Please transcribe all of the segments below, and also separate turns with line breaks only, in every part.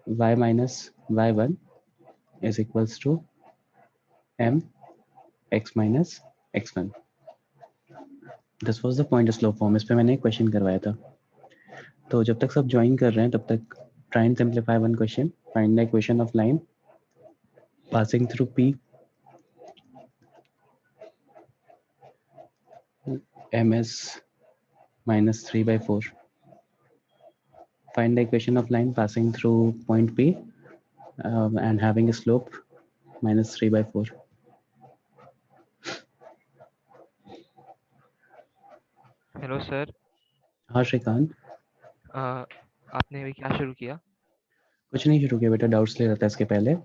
y minus y1 is equals to m x minus x1. This was the point slope form. इस पे मैंने एक question करवाया था. तो जब तक सब ज्वाइन कर रहे हैं तब तक try and simplify one question. Find the equation of line passing through P ms minus 3/4. Find the equation of line passing through point P and having a slope minus 3/4.
Hello sir.
हाँ श्रीकांत.
आपने अभी क्या शुरू किया?
कुछ नहीं शुरू किया बेटा, डाउट्स ले रहा था इसके पहले.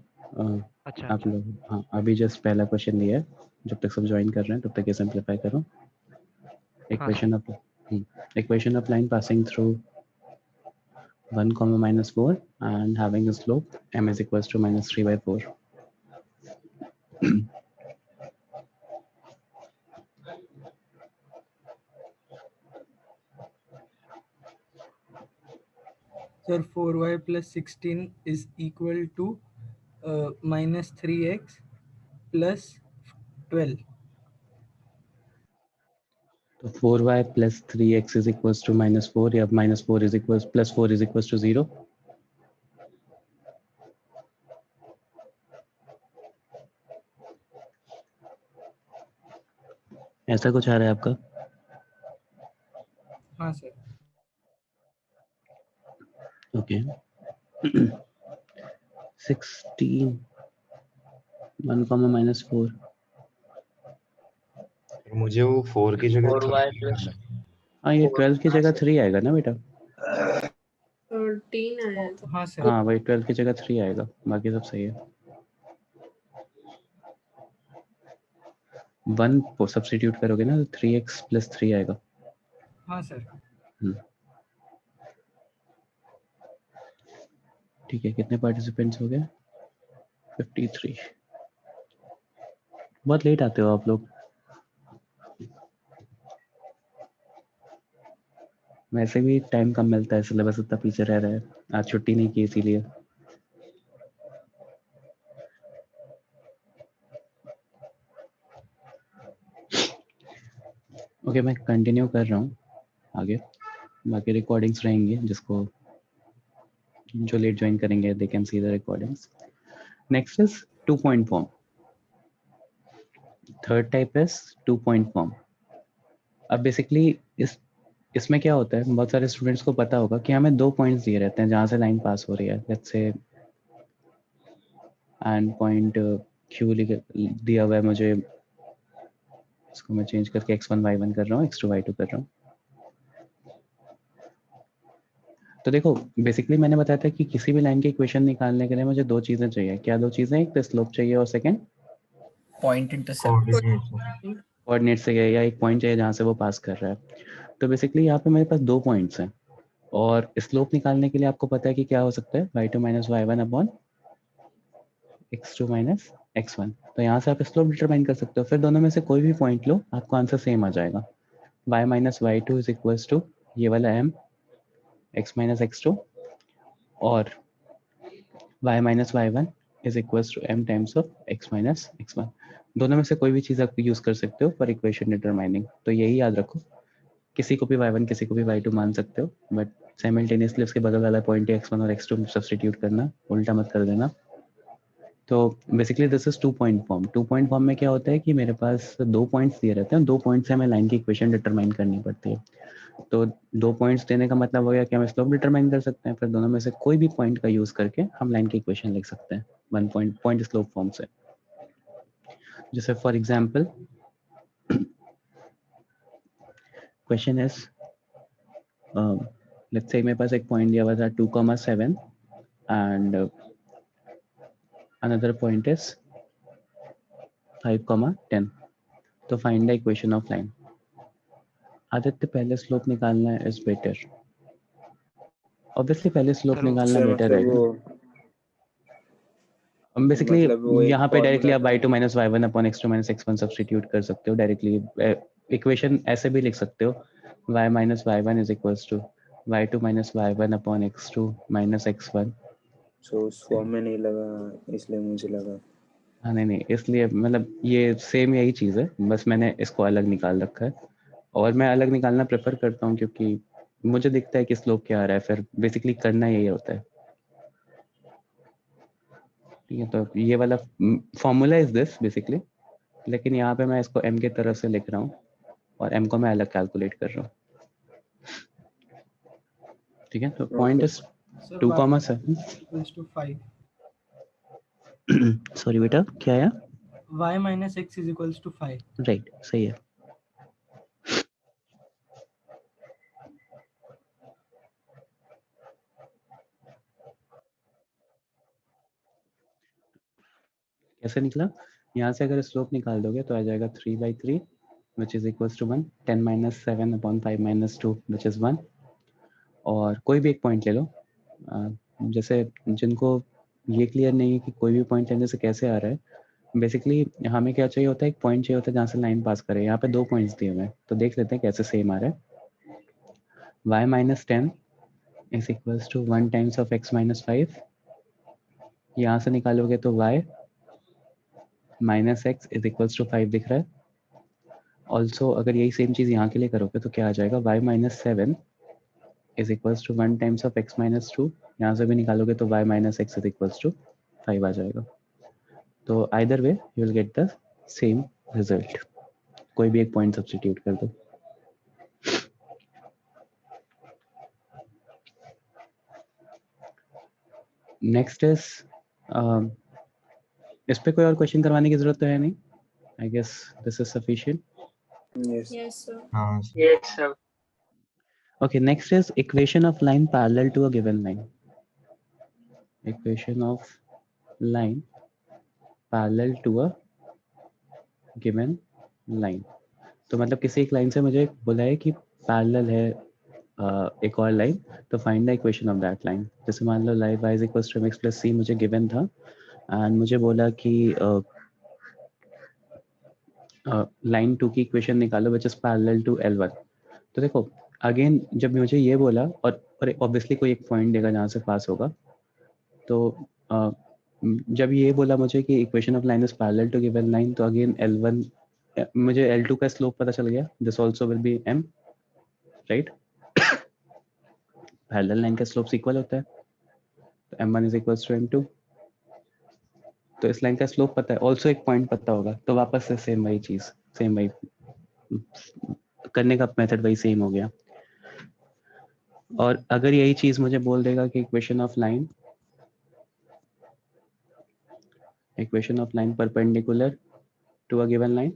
अच्छा
आप लोग हाँ अभी जस्ट पहला क्वेश्चन लिया है. जब तक सब ज्वाइन कर रहे हैं तब तक ये सिंप्लीफाई करो. Equation of line passing through 1 comma minus 4 and having a slope m is equals to minus 3/4.
Sir, 4y plus 16 is equal to minus 3x plus 12.
तो 4y plus 3x is equals to minus 4 या minus 4 is equals plus 4 is equals to 0. ऐसा कुछ आ रहा है आपका?
हाँ sir.
Okay. 16 1 comma minus 4.
मुझे वो 4 की जगह
4y plus
हाँ ये 12 की जगह 3 आएगा ना बेटा?
13 आया था.
हाँ सर.
हाँ वही 12 की जगह 3 आएगा, बाकी सब सही है. 1 सब्स्टिट्यूट करोगे ना तो 3x plus 3 आएगा.
हाँ सर.
ठीक है, कितने पार्टिसिपेंट्स हो गए? 53. बहुत लेट आते हो आप लोग. वैसे भी टाइम कम मिलता है, सिलेबस उतना पीछे रह रहा है. आज छुट्टी नहीं की इसीलिए. ओके मैं कंटिन्यू कर रहा हूँ आगे. बाकी रिकॉर्डिंग्स रहेंगी, जिसको जो लेट ज्वाइन करेंगे they can see the recordings. Next is 2 point form. Third type is 2 point form. अब बेसिकली इसमें क्या होता है, बहुत सारे स्टूडेंट्स को पता होगा कि हमें 2 पॉइंट्स दिए रहते हैं जहाँ से लाइन पास हो रही है. Let's say and point Q दिया हुआ है मुझे. इसको मैं चेंज करके x1 y1 कर रहा हूँ, x2 y2 कर रहा हूँ. तो देखो बेसिकली मैंने बताया था कि किसी भी लाइन की इक्वेशन निकालने के लिए मुझे 2 चीजें चाहिए. क्या 2 चीजें? एक तो स्लोप चाहिए और सेकंड
point intercept.
कोऑर्डिनेट से या एक पॉइंट चाहिए जहाँ से वो पास कर रहा है. तो बेसिकली यहाँ पे मेरे पास 2 पॉइंट्स हैं और स्लोप निकालने के लिए आपको पता है कि क्या हो सकता है, y2 minus y1 upon x2 minus x1. तो यहाँ से आप स्लोप डिटरमाइन कर सकते हो. फिर दोनों में से कोई भी पॉइंट लो, आपको आंसर सेम आ जाएगा. y minus y2 is equals to ये वाला m x minus x2 और y minus y1 is equals to m times of x minus x1. दोनों में से कोई भी चीज़ आप यूज़ कर सकते हो फॉर इक्वेशन डिटरमाइनिंग. तो यही याद रखो, किसी को भी y1 किसी को भी y2 मान सकते हो, बट साइमल्टेनियसली उसके बगल वाला पॉइंट x1 और x2 सब्स्टिट्यूट करना, उल्टा मत कर देना. तो basically this is 2 point form. 2 point form में क्या होता है कि मेरे पास 2 पॉइंट्स दिए रहते हैं, 2 पॉइंट से हमें लाइन की इक्वेशन डिटरमाइन करनी पड़ती है. तो 2 पॉइंट्स देने का मतलब हो गया कि हम स्लोप डिटरमाइन कर सकते हैं. फिर दोनों में से कोई भी पॉइंट का यूज करके हम लाइन की इक्वेशन लिख सकते हैं 1 पॉइंट स्लोप फॉर्म से. जैसे for example question is let's say मेरे पास एक पॉइंट दिया हुआ था 2,7 एंड अनदर पॉइंट इज 5,10. तो find the equation of line. Aditya पहले स्लोप निकालना है इज बेटर. ऑब्वियसली पहले स्लोप निकालना बेटर रहेगा. हम बेसिकली यहाँ पे डायरेक्टली आप y2 minus y1 upon x2 minus x1 substitute कर सकते हो. डायरेक्टली इक्वेशन ऐसे भी लिख सकते हो, y minus y1 is equals to y2 minus y1 upon x2 minus x1.
सो उस फॉर्म में नहीं लगा, इसलिए मुझे लगा।
हाँ नहीं, इसलिए मतलब ये सेम यही चीज़ है, बस मैंने इसको अलग निकाल रखा है। और मैं अलग निकालना प्रेफर करता हूँ क्योंकि मुझे दिखता है कि स्लोप क्या आ रहा है, फिर बेसिकली करना यही होता है। ठीक है, तो ये वाला फॉर्मूला इज दिस बेसिकली, लेकिन यहाँ पे मैं इसको m के तरफ से लिख रहा हूँ और m को मैं अलग कैलकुलेट कर रहा हूँ। ठीक है, तो point is
Sir,
2,
y
7।
equals to 5.
Sorry बेटा, क्या आया?
Y minus x is equals to 5.
Right, सही है। कैसे निकला? यहाँ से अगर स्लोप निकाल दोगे तो आ जाएगा 3/3 which is equals to 1, 10 - 7 upon 5 - 2 which is 1। और कोई भी एक पॉइंट ले लो, जैसे जिनको ये क्लियर नहीं है कि कोई भी पॉइंट लेने से कैसे आ रहा है, बेसिकली हमें क्या चाहिए होता है, एक पॉइंट चाहिए होता है जहाँ से लाइन पास करे। यहाँ पे 2 पॉइंट्स दिए हुए हैं, तो देख लेते हैं कैसे सेम आ रहा है। y - 10 is equals to 1 times of x - 5। यहाँ से निकालोगे तो y - x is equals to 5 दिख रहा है। ऑल्सो अगर यही सेम चीज़ यहाँ के लिए करोगे तो क्या आ जाएगा, y - 7 is equals to 1 times of x - 2। यहाँ से भी निकालोगे तो y - x is equals to 5 आ जाएगा। तो either way you will get the same result, कोई भी एक पॉइंट सब्स्टिट्यूट कर दो। नेक्स्ट इज, इस पे कोई और क्वेश्चन करवाने की जरूरत तो है नहीं? I guess this is sufficient.
Yes, sir.
हाँ
Yes, sir.
Okay, next is equation of line parallel to a given line. Equation of line parallel to a given line. तो मतलब किसी एक लाइन से मुझे बोला है कि पैरेलल है एक और लाइन, तो find the equation of that line. जैसे मान लो line y equals to mx plus c मुझे गिवन था, एंड मुझे बोला कि लाइन 2 की इक्वेशन निकालो which is parallel to L1। तो देखो अगेन जब मुझे ये बोला, और ऑब्वियसली कोई एक पॉइंट देगा जहाँ से पास होगा, तो जब ये बोला मुझे कि equation of line is parallel to given line, तो अगेन L1 मुझे L2 का स्लोप पता चल गया, this also will be m, right. Parallel line का स्लोप इक्वल होता है, तो m1 is equals to m2। तो इस लाइन का स्लोप पता है, ऑल्सो एक पॉइंट पता होगा, तो वापस से सेम वही चीज, सेम वही करने का मेथड वही सेम हो गया। और अगर यही चीज मुझे बोल देगा कि equation of line perpendicular to a given line,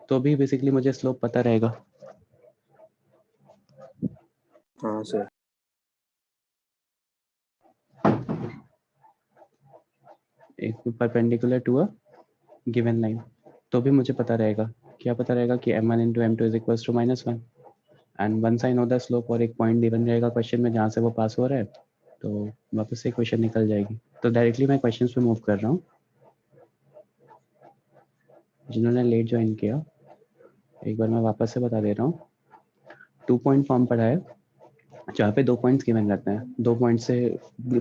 तो भी बेसिकली मुझे स्लोप पता रहेगा।
हाँ सर।
एक perpendicular to a given line, तो भी मुझे पता रहेगा, क्या पता रहेगा कि m1 into m2 is equals to -1 and one sign of the slope, और एक पॉइंट गिवन रहेगा क्वेश्चन में जहाँ से वो पास हो रहा है, तो वापस से इक्वेशन निकल जाएगी। तो डायरेक्टली मैं क्वेश्चंस पे मूव कर रहा हूँ। जिन्होंने लेट ज्वाइन किया, एक बार मैं वापस से बता दे रहा हूँ, 2 पॉइंट फॉर्म पढ़ा है जहाँ पे 2 पॉइंट्स गिवन रहते हैं, 2 पॉइंट से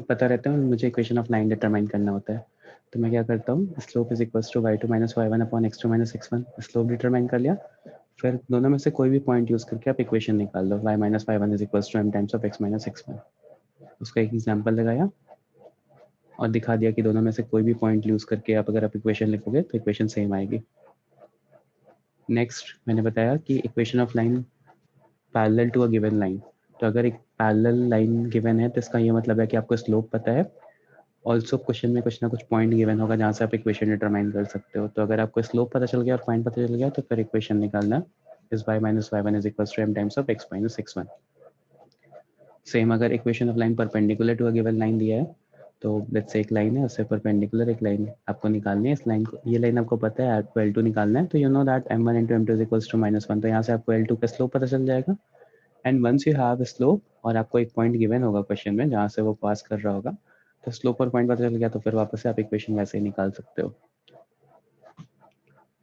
पता रहता है, मुझे इक्वेशन ऑफ लाइन डिटरमाइन करना होता है। तो मैं क्या करता हूँ, slope is equals to y2 - y1 upon x2 - x1, slope determine कर लिया, फिर दोनों में से कोई भी पॉइंट यूज करके आप इक्वेशन निकाल लो, y - y1 is equals to m times of x - x1। उसका एक एग्जांपल लगाया और दिखा दिया कि दोनों में से कोई भी पॉइंट यूज करके आप अगर आप इक्वेशन लिखोगे तो इक्वेशन सेम आएगी। नेक्स्ट मैंने बताया कि equation of line parallel to a given line, तो अगर एक पैरेलल लाइन गिवन है तो इसका ये मतलब है कि आपको स्लोप पता है, ऑल्सो क्वेश्चन में कुछ ना कुछ पॉइंट गिवन होगा जहाँ से आप इक्वेशन डिटरमाइन कर सकते हो। तो अगर आपको स्लोप पता चल गया और पॉइंट पता चल गया, तो फिर इक्वेशन निकालना is y - y1 is equals to m times of x - x1। Same अगर equation of line perpendicular to a given line दिया है, तो लेट्स से एक लाइन है, उससे परपेंडिकुलर एक लाइन आपको निकालनी है, इस लाइन को, ये लाइन आपको पता है आपको L2 निकालना है, तो you know that m1 into m2 is equals to -1, तो यहाँ से आपको L2 का स्लोप पता चल जाएगा। And once you have slope और आपको एक पॉइंट गिवन होगा क्वेश्चन में जहाँ से वो पास कर रहा होगा, तो स्लोप और पॉइंट पता चल गया, तो फिर वापस से आप इक्वेशन वैसे ही निकाल सकते हो।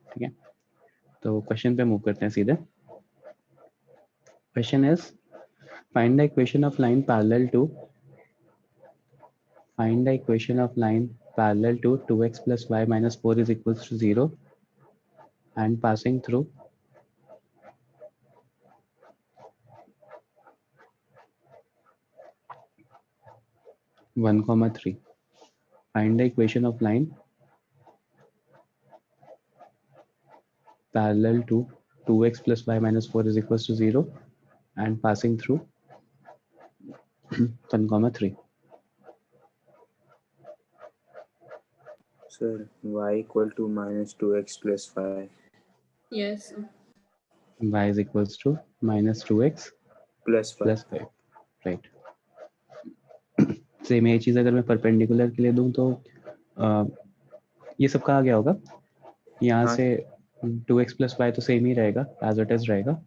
ठीक है, तो क्वेश्चन पे मूव करते हैं सीधे। Question is find the equation of line parallel to Find the equation of line parallel to 2x plus y minus 4 is equals to 0 and passing through 1,3. Find the equation of line parallel to 2x plus y minus 4 is equals to 0 and passing through 1,3.
Sir, y equal to minus 2x plus 5
Yes, sir.
Y is equals to minus 2x
plus 5.
Plus 5, right. Same ये चीज़ अगर मैं perpendicular के लिए दूं तो ये सब कहा गया होगा यहाँ
हाँ.
से 2x प्लस वाई तो सेम ही रहेगा, एज इट इज रहेगा.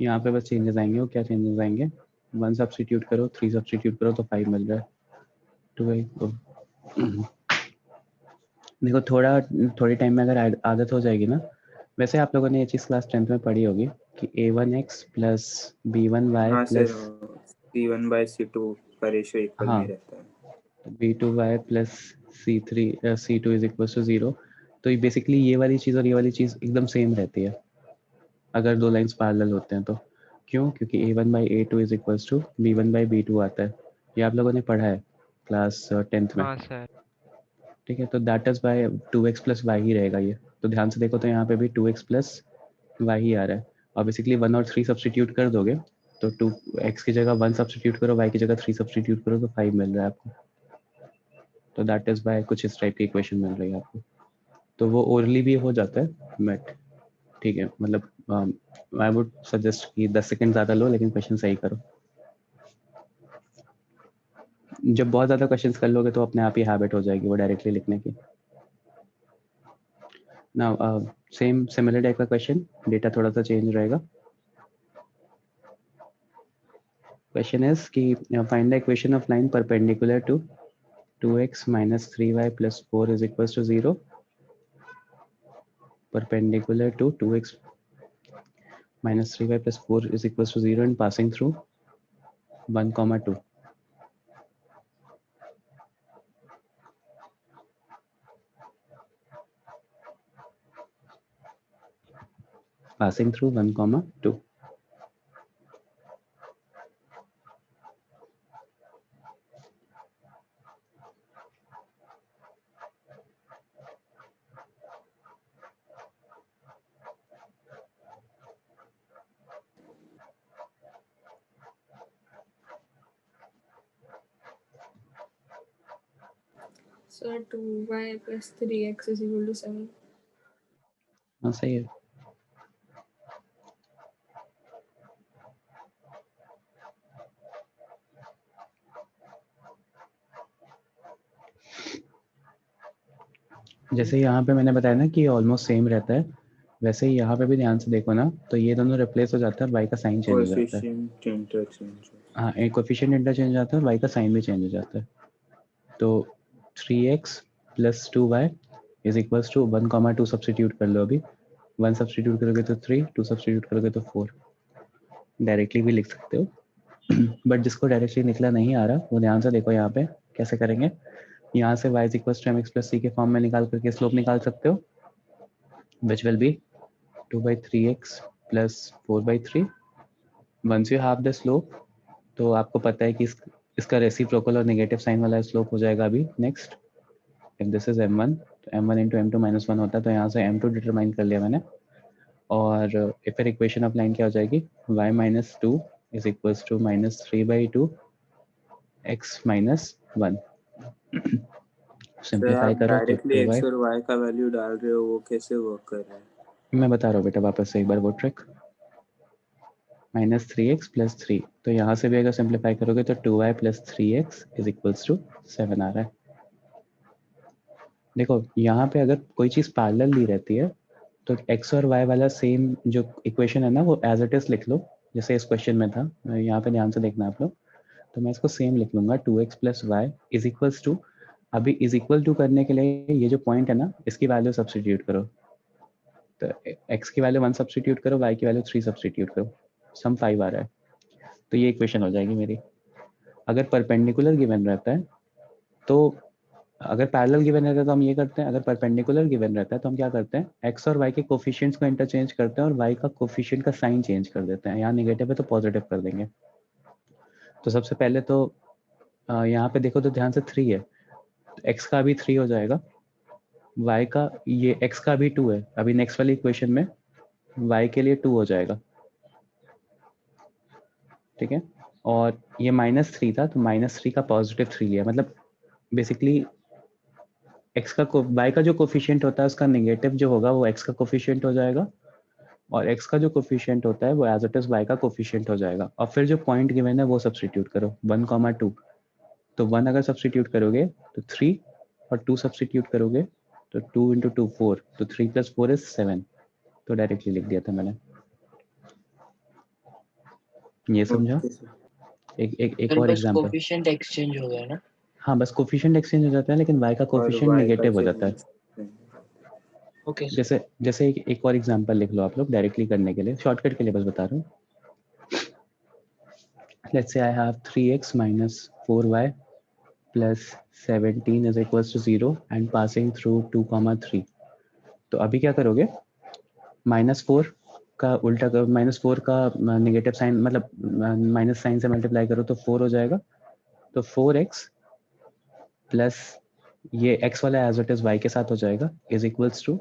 यहाँ पे बस चेंजेस आएंगे. वो क्या चेंजेस आएंगे? 1 सब्स्टिट्यूट करो, 3 सब्स्टिट्यूट करो तो 5 मिल रहा है. तो भाई देखो थोड़ी टाइम में अगर आदत हो जाएगी ना, वैसे आप लोगों ने ये चीज़ क्लास 10th में पढ़ी होगी कि a1x प्लस b1y
हाँ sir,
plus
c1 by c2 का रेशियो इक्वल
हाँ.
नहीं रहता है.
b2y plus c2 is equal to 0. तो ये बेसिकली ये वाली चीज़ और ये वाली चीज़ एकदम सेम रहती है अगर दो लाइंस पैरेलल होते हैं तो. क्यों? क्योंकि a1 by a2 is equal to b1 by b2 आता है. ये आप लोगों ने पढ़ा है क्लास 10th में.
हाँ सर.
ठीक है, तो that is by 2x plus why he रहेगा ये. तो ध्यान से देखो तो यहाँ पे भी 2x प्लस वाई ही आ रहा है. और बेसिकली 1 और 3 सब्स्टिट्यूट कर दोगे तो 2x की जगह 1 सब्स्टिट्यूट करो, y की जगह 3 सब्स्टिट्यूट करो तो 5 मिल रहा है आपको. तो दैट इज बाय कुछ इस टाइप की इक्वेशन मिल रही है आपको. तो वो ओरली भी हो जाता है बट ठीक है, मतलब आई वुड सजेस्ट कि 10 सेकंड ज़्यादा लो लेकिन क्वेश्चन सही करो. जब बहुत ज़्यादा क्वेश्चंस कर लोगे तो अपने आप ही हैबिट हो जाएगी वो डायरेक्टली लिखने की. नाउ सेम सिमिलर टाइप का क्वेश्चन, डेटा थोड़ा सा चेंज रहेगा. क्वेश्चन इज कि find the equation of line perpendicular to 2x minus 3y plus 4 is equals to 0 perpendicular to 2x minus 3y plus 4 is equals to 0 and passing through 1,2. Passing through 1,2.
So 2y plus 3x is equal to 7.
हाँ सही है. जैसे यहाँ पे मैंने बताया ना कि ऑलमोस्ट सेम रहता है, वैसे ही यहाँ पे भी ध्यान से देखो ना तो ये दोनों रिप्लेस हो जाता है, y का साइन चेंज हो जाता है.
Coefficient interchange.
हाँ, एक कोएफिशिएंट इंटरचेंज हो जाता है, y का साइन भी चेंज हो जाता है. तो 3x plus 2y is equals to 1,2 substitute कर लो. अभी 1 सब्स्टिट्यूट करोगे तो 3, 2 सब्स्टिट्यूट करोगे तो 4. डायरेक्टली भी लिख सकते हो बट जिसको डायरेक्टली निकला नहीं आ रहा वो ध्यान से देखो यहाँ पे कैसे करेंगे. यहाँ से y is equals to mx plus c के फॉर्म में निकाल करके स्लोप निकाल सकते हो, which will be 2/3x plus 4/3. Once you have the slope तो आपको पता है कि इसका रेसिप्रोकल और नेगेटिव साइन वाला स्लोप हो जाएगा. अभी next if this is m1 तो m1 इंटू m2 माइनस 1 होता है, तो यहाँ से m2 डिटरमाइन कर लिया मैंने. और फिर इक्वेशन ऑफ लाइन क्या हो जाएगी, y minus 2 is equals to minus 3/2 x minus 1. Simplify करो तो
डायरेक्टली
2y.
x और y का वैल्यू डाल रहे हो, वो कैसे वर्क कर रहा है?
मैं बता रहा हूँ बेटा वापस से एक बार वो ट्रिक. माइनस 3x प्लस 3, तो यहाँ से भी अगर सिंप्लीफाई करोगे तो 2y plus 3x is equals to 7 आ रहा है. देखो यहाँ पे अगर कोई चीज़ पैरेलल नहीं रहती है तो x और y वाला सेम जो इक्वेशन है ना वो एज इट इज लिख लो, जैसे इस क्वेश्चन में था. यहाँ पे ध्यान से देखना आप लोग, तो मैं इसको सेम लिख लूंगा 2x plus y is equals to, अभी इज इक्वल टू करने के लिए ये जो पॉइंट है ना इसकी वैल्यू सब्स्टिट्यूट करो. तो x की वैल्यू 1 सब्स्टिट्यूट करो, y की वैल्यू 3 सब्स्टिट्यूट करो, सम 5 आ रहा है. तो ये इक्वेशन हो जाएगी मेरी. अगर परपेंडिकुलर गिवन रहता है तो अगर पैरेलल गिवन रहता है तो हम ये करते हैं, अगर परपेंडिकुलर गिवन रहता है तो हम क्या करते हैं, एक्स और वाई के कोफिशिएंट्स को इंटरचेंज करते हैं और वाई का कोफिशिएंट का साइन चेंज कर देते हैं। यहाँ नेगेटिव है तो पॉजिटिव कर देंगे। तो सबसे पहले तो यहाँ पे देखो तो ध्यान से 3 है, तो एक्स का भी 3 हो जाएगा, वाई का, ये एक्स का भी 2 है, अभी नेक्स्ट वाली इक्वेशन में वाई के लिए 2 हो जाएगा, ठीक है। और ये -3 था तो -3 का पॉजिटिव 3 लिया, मतलब बेसिकली एक्स का वाई का जो कोफिशिएंट होता है उसका नेगेटिव जो होगा वो एक्स का कोफिशिएंट हो जाएगा, और एक्स का जो कोफिशिएंट होता है वो एज इट इज वाई का कोफिशिएंट हो जाएगा। और फिर जो पॉइंट गिवन है वो सब्स्टिट्यूट करो, 1, 2, तो 1 अगर सब्स्टिट्यूट करोगे तो 3, और 2 सब्स्टिट्यूट करोगे तो 2 × 2 4, तो 3 + 4 = 7, तो डायरेक्टली लिख दिया था मैंने। ये समझा?
Okay sir.
एक और
बस
एग्जांपल।
कोफिशिएंट एक्सचेंज हो गया ना?
हाँ, बस कोफिशिएंट एक्सचेंज हो जाता है, लेकिन y का
और
कोफिशिएंट
y का
नेगेटिव हो जाता है।
चेंज।
Okay sir.
जैसे एक और एग्जांपल लिख लो आप लोग डायरेक्टली करने के लिए, शॉर्टकट के लिए बस बता रहा हूँ। Let's say I have 3x - 4y + 17 = 0 and passing through 2, 3। तो अभी क्या करोगे, -4 का उल्टा करो, -4 का नेगेटिव साइन, मतलब माइनस साइन से मल्टीप्लाई करो तो 4 हो जाएगा, तो 4x प्लस ये x वाला एज इट इज y के साथ हो जाएगा, इज इक्वल्स टू,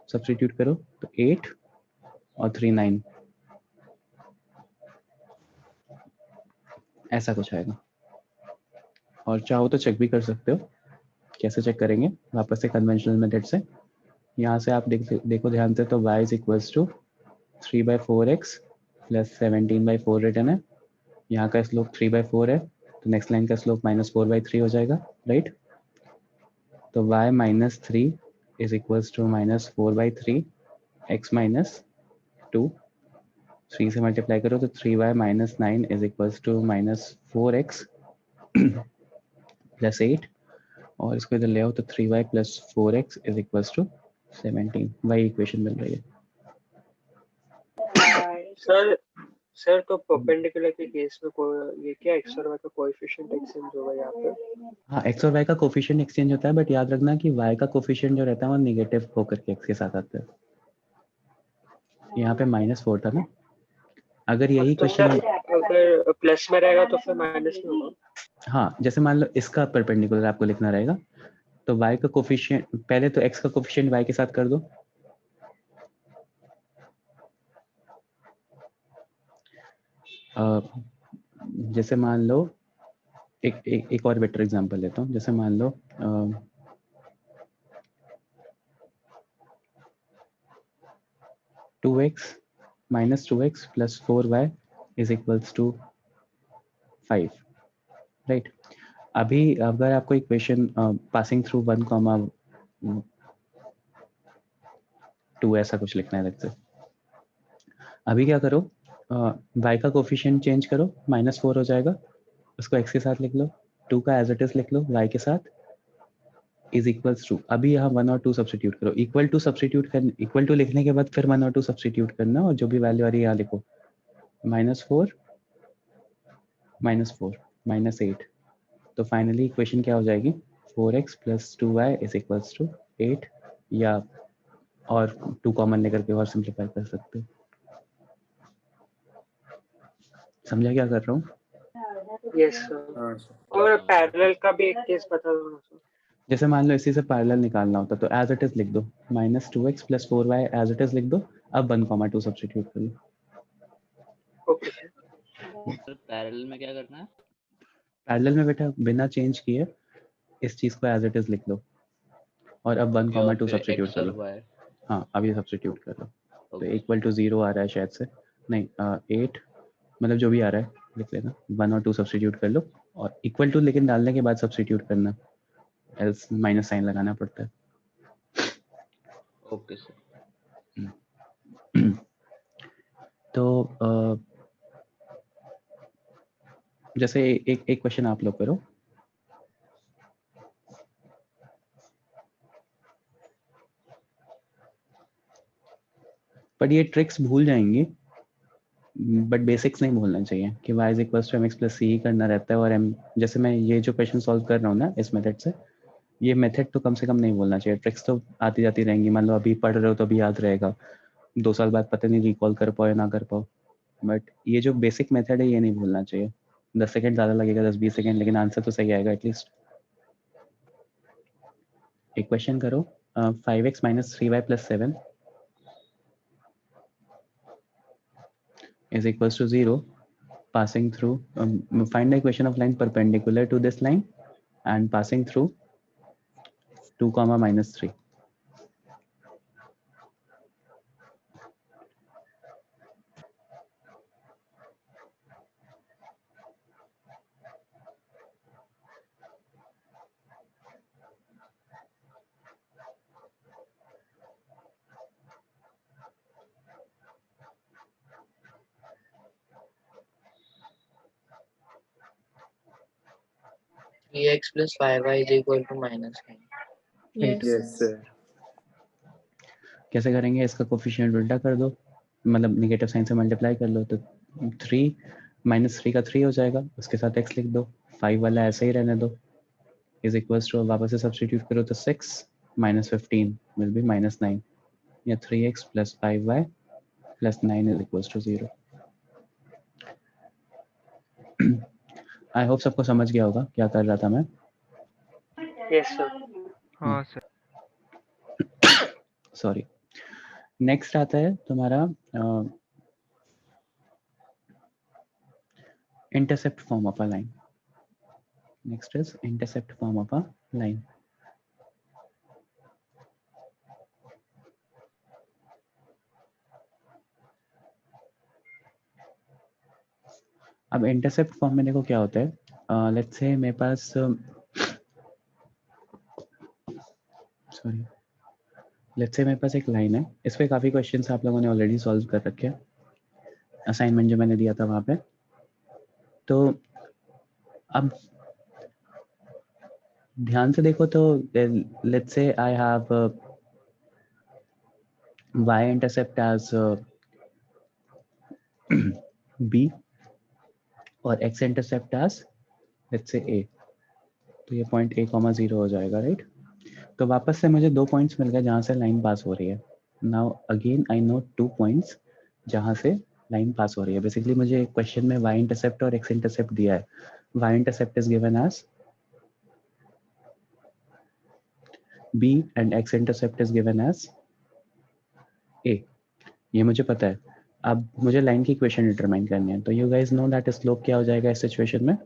सब्स्टिट्यूट करो तो 8 और 3 9, ऐसा कुछ आएगा। और चाहो तो चेक भी कर सकते हो, कैसे चेक करेंगे, वापस से कन्वेंशनल मेथड से। यहाँ से आप देखो ध्यान से, तो y is equals to 3/4x + 17/4 return है, यहाँ का स्लोप 3/4 है, तो नेक्स्ट लाइन का स्लोप -4/3 हो जाएगा, राइट। तो y - 3 is equals to -4/3 x - 2, 3 से मल्टीप्लाई करो तो 3y - 9 is equals to -4x + 8, और इसको इधर ले आओ तो 3y + 4x is equals to 17, वही इक्वेशन मिल रही है।
सर तो परपेंडिकुलर के केस में ये क्या एक्स और वाई का कोएफिशिएंट एक्सचेंज होगा यहाँ पे?
हाँ, एक्स और वाई का कोफिशिएंट एक्सचेंज होता है, बट याद रखना कि वाई का कोफिशिएंट जो रहता है वो नेगेटिव होकर के एक्स के साथ आता है। यहाँ पे -4 था ना, अगर यही
तो सर
क्वेश्चन
अगर प्लस में रहेगा तो फिर माइनस में होगा?
हाँ, जैसे मान लो इसका परपेंडिकुलर आपको लिखना रहेगा, तो y का कोफिशिएंट, पहले तो x का कोफिशिएंट y के साथ कर दो, जैसे मान लो एक और बेटर एग्जांपल लेता हूँ, जैसे मान लो 2x - 2x + 4y is equals to 5, right. अभी अगर आपको इक्वेशन पासिंग थ्रू 1, 2 ऐसा कुछ लिखना है, लगता है, अभी क्या करो, y का कोफिशिएंट चेंज करो, -4 हो जाएगा, उसको x के साथ लिख लो, 2 का एज इट इज लिख लो y के साथ, इज इक्वल्स टू, अभी यहाँ 1 और 2 सब्स्टिट्यूट करो, इक्वल टू सब्स्टिट्यूट कर, इक्वल टू लिखने के बाद फिर 1 और 2 सब्स्टिट्यूट करना, और जो भी वैल्यू आ रही है यहाँ लिखो, -4 -4 -8, तो फाइनली इक्वेशन क्या हो जाएगी, 4x + 2y is equals to 8, या और 2 कॉमन लेकर के और सिंप्लीफाई कर सकते हो। समझा क्या कर रहा हूँ?
Yes sir.
हाँ सर।
और पैरेलल का भी एक केस बता दो ना सर।
जैसे मान लो इसी से पैरेलल निकालना होता तो एज इट इज लिख दो, -2x + 4y as it is लिख दो, अब 1, 2 सब्स्टिट्यूट कर लो।
Okay sir.
सर पैरेलल में क्या करना है?
पैरेलल में बेटा बिना चेंज किए इस चीज को एज इट इज लिख लो, और अब 1,
और
2
फिर
सब्स्टिट्यूट
x
कर
और
लो।
y।
हाँ, अब ये सब्स्टिट्यूट कर लो, तो
ओके।
= 0 आ रहा है शायद से, नहीं 8, मतलब जो भी आ रहा है लिख लेना, 1 और 2 सब्स्टिट्यूट कर लो, और इक्वल टू लेकिन डालने के बाद सब्स्टिट्यूट करना, एल्स माइनस साइन लगाना पड़ता है।
Okay sir.
तो जैसे एक क्वेश्चन आप लोग करो, पर ये ट्रिक्स भूल जाएंगे, बट बेसिक्स नहीं भूलना चाहिए कि y is equal to mx plus C ही करना रहता है। और m जैसे मैं ये जो क्वेश्चन सॉल्व कर रहा हूँ ना इस मेथड से, ये मेथड तो कम से कम नहीं भूलना चाहिए। ट्रिक्स तो आती जाती रहेंगी, मान लो अभी पढ़ रहे हो तो अभी याद रहेगा, 2 साल बाद पता नहीं रिकॉल कर पाओ या ना कर पाओ, बट ये जो बेसिक मेथड है ये नहीं भूलना चाहिए। 10 सेकंड ज़्यादा लगेगा, 10-20 सेकंड, लेकिन आंसर तो सही आएगा एटलीस्ट। एक क्वेश्चन करो, 5x minus 3y plus 7 is equals to 0 passing through, find the equation of line perpendicular to this line and passing through 2 comma minus 3.
X plus 5y is equal to -9.
Yes.
Yes, sir.
कैसे करेंगे? इसका coefficient उल्टा कर दो, मतलब negative sign से multiply कर लो, तो 3 माइनस 3 का 3 हो जाएगा, उसके साथ x लिख दो, 5 वाला ऐसे ही रहने दो, इज इक्वल्स टू, वापस से सब्स्टिट्यूट करो तो 6 माइनस 15 विल बी माइनस 9, या 3x plus 5y plus 9 is equals to 0। I hope सबको समझ गया होगा क्या कर रहा था मैं।
Yes sir.
हाँ सर।
सॉरी। नेक्स्ट आता है तुम्हारा intercept form of a line. Next is intercept form of a line. अब इंटरसेप्ट फॉर्म में देखो क्या होता है, लेट्स से मेरे पास सॉरी लेट्स से मेरे पास एक लाइन है, इस पे काफ़ी क्वेश्चंस आप लोगों ने ऑलरेडी सॉल्व कर रखे हैं, असाइनमेंट जो मैंने दिया था वहाँ पे। तो अब ध्यान से देखो तो let's say I have y intercept as b और x intercept as let's say a, तो ये पॉइंट a, 0 हो जाएगा, राइट। तो वापस से मुझे 2 पॉइंट्स मिल गए जहाँ से लाइन पास हो रही है। Now again I know 2 points जहाँ से लाइन पास हो रही है। बेसिकली मुझे क्वेश्चन में y इंटरसेप्ट और x इंटरसेप्ट दिया है। y intercept is given as b and x intercept is given as a, ये मुझे पता है। अब मुझे लाइन की इक्वेशन डिटरमाइन करनी है, तो you guys know that slope क्या हो जाएगा इस सिचुएशन में,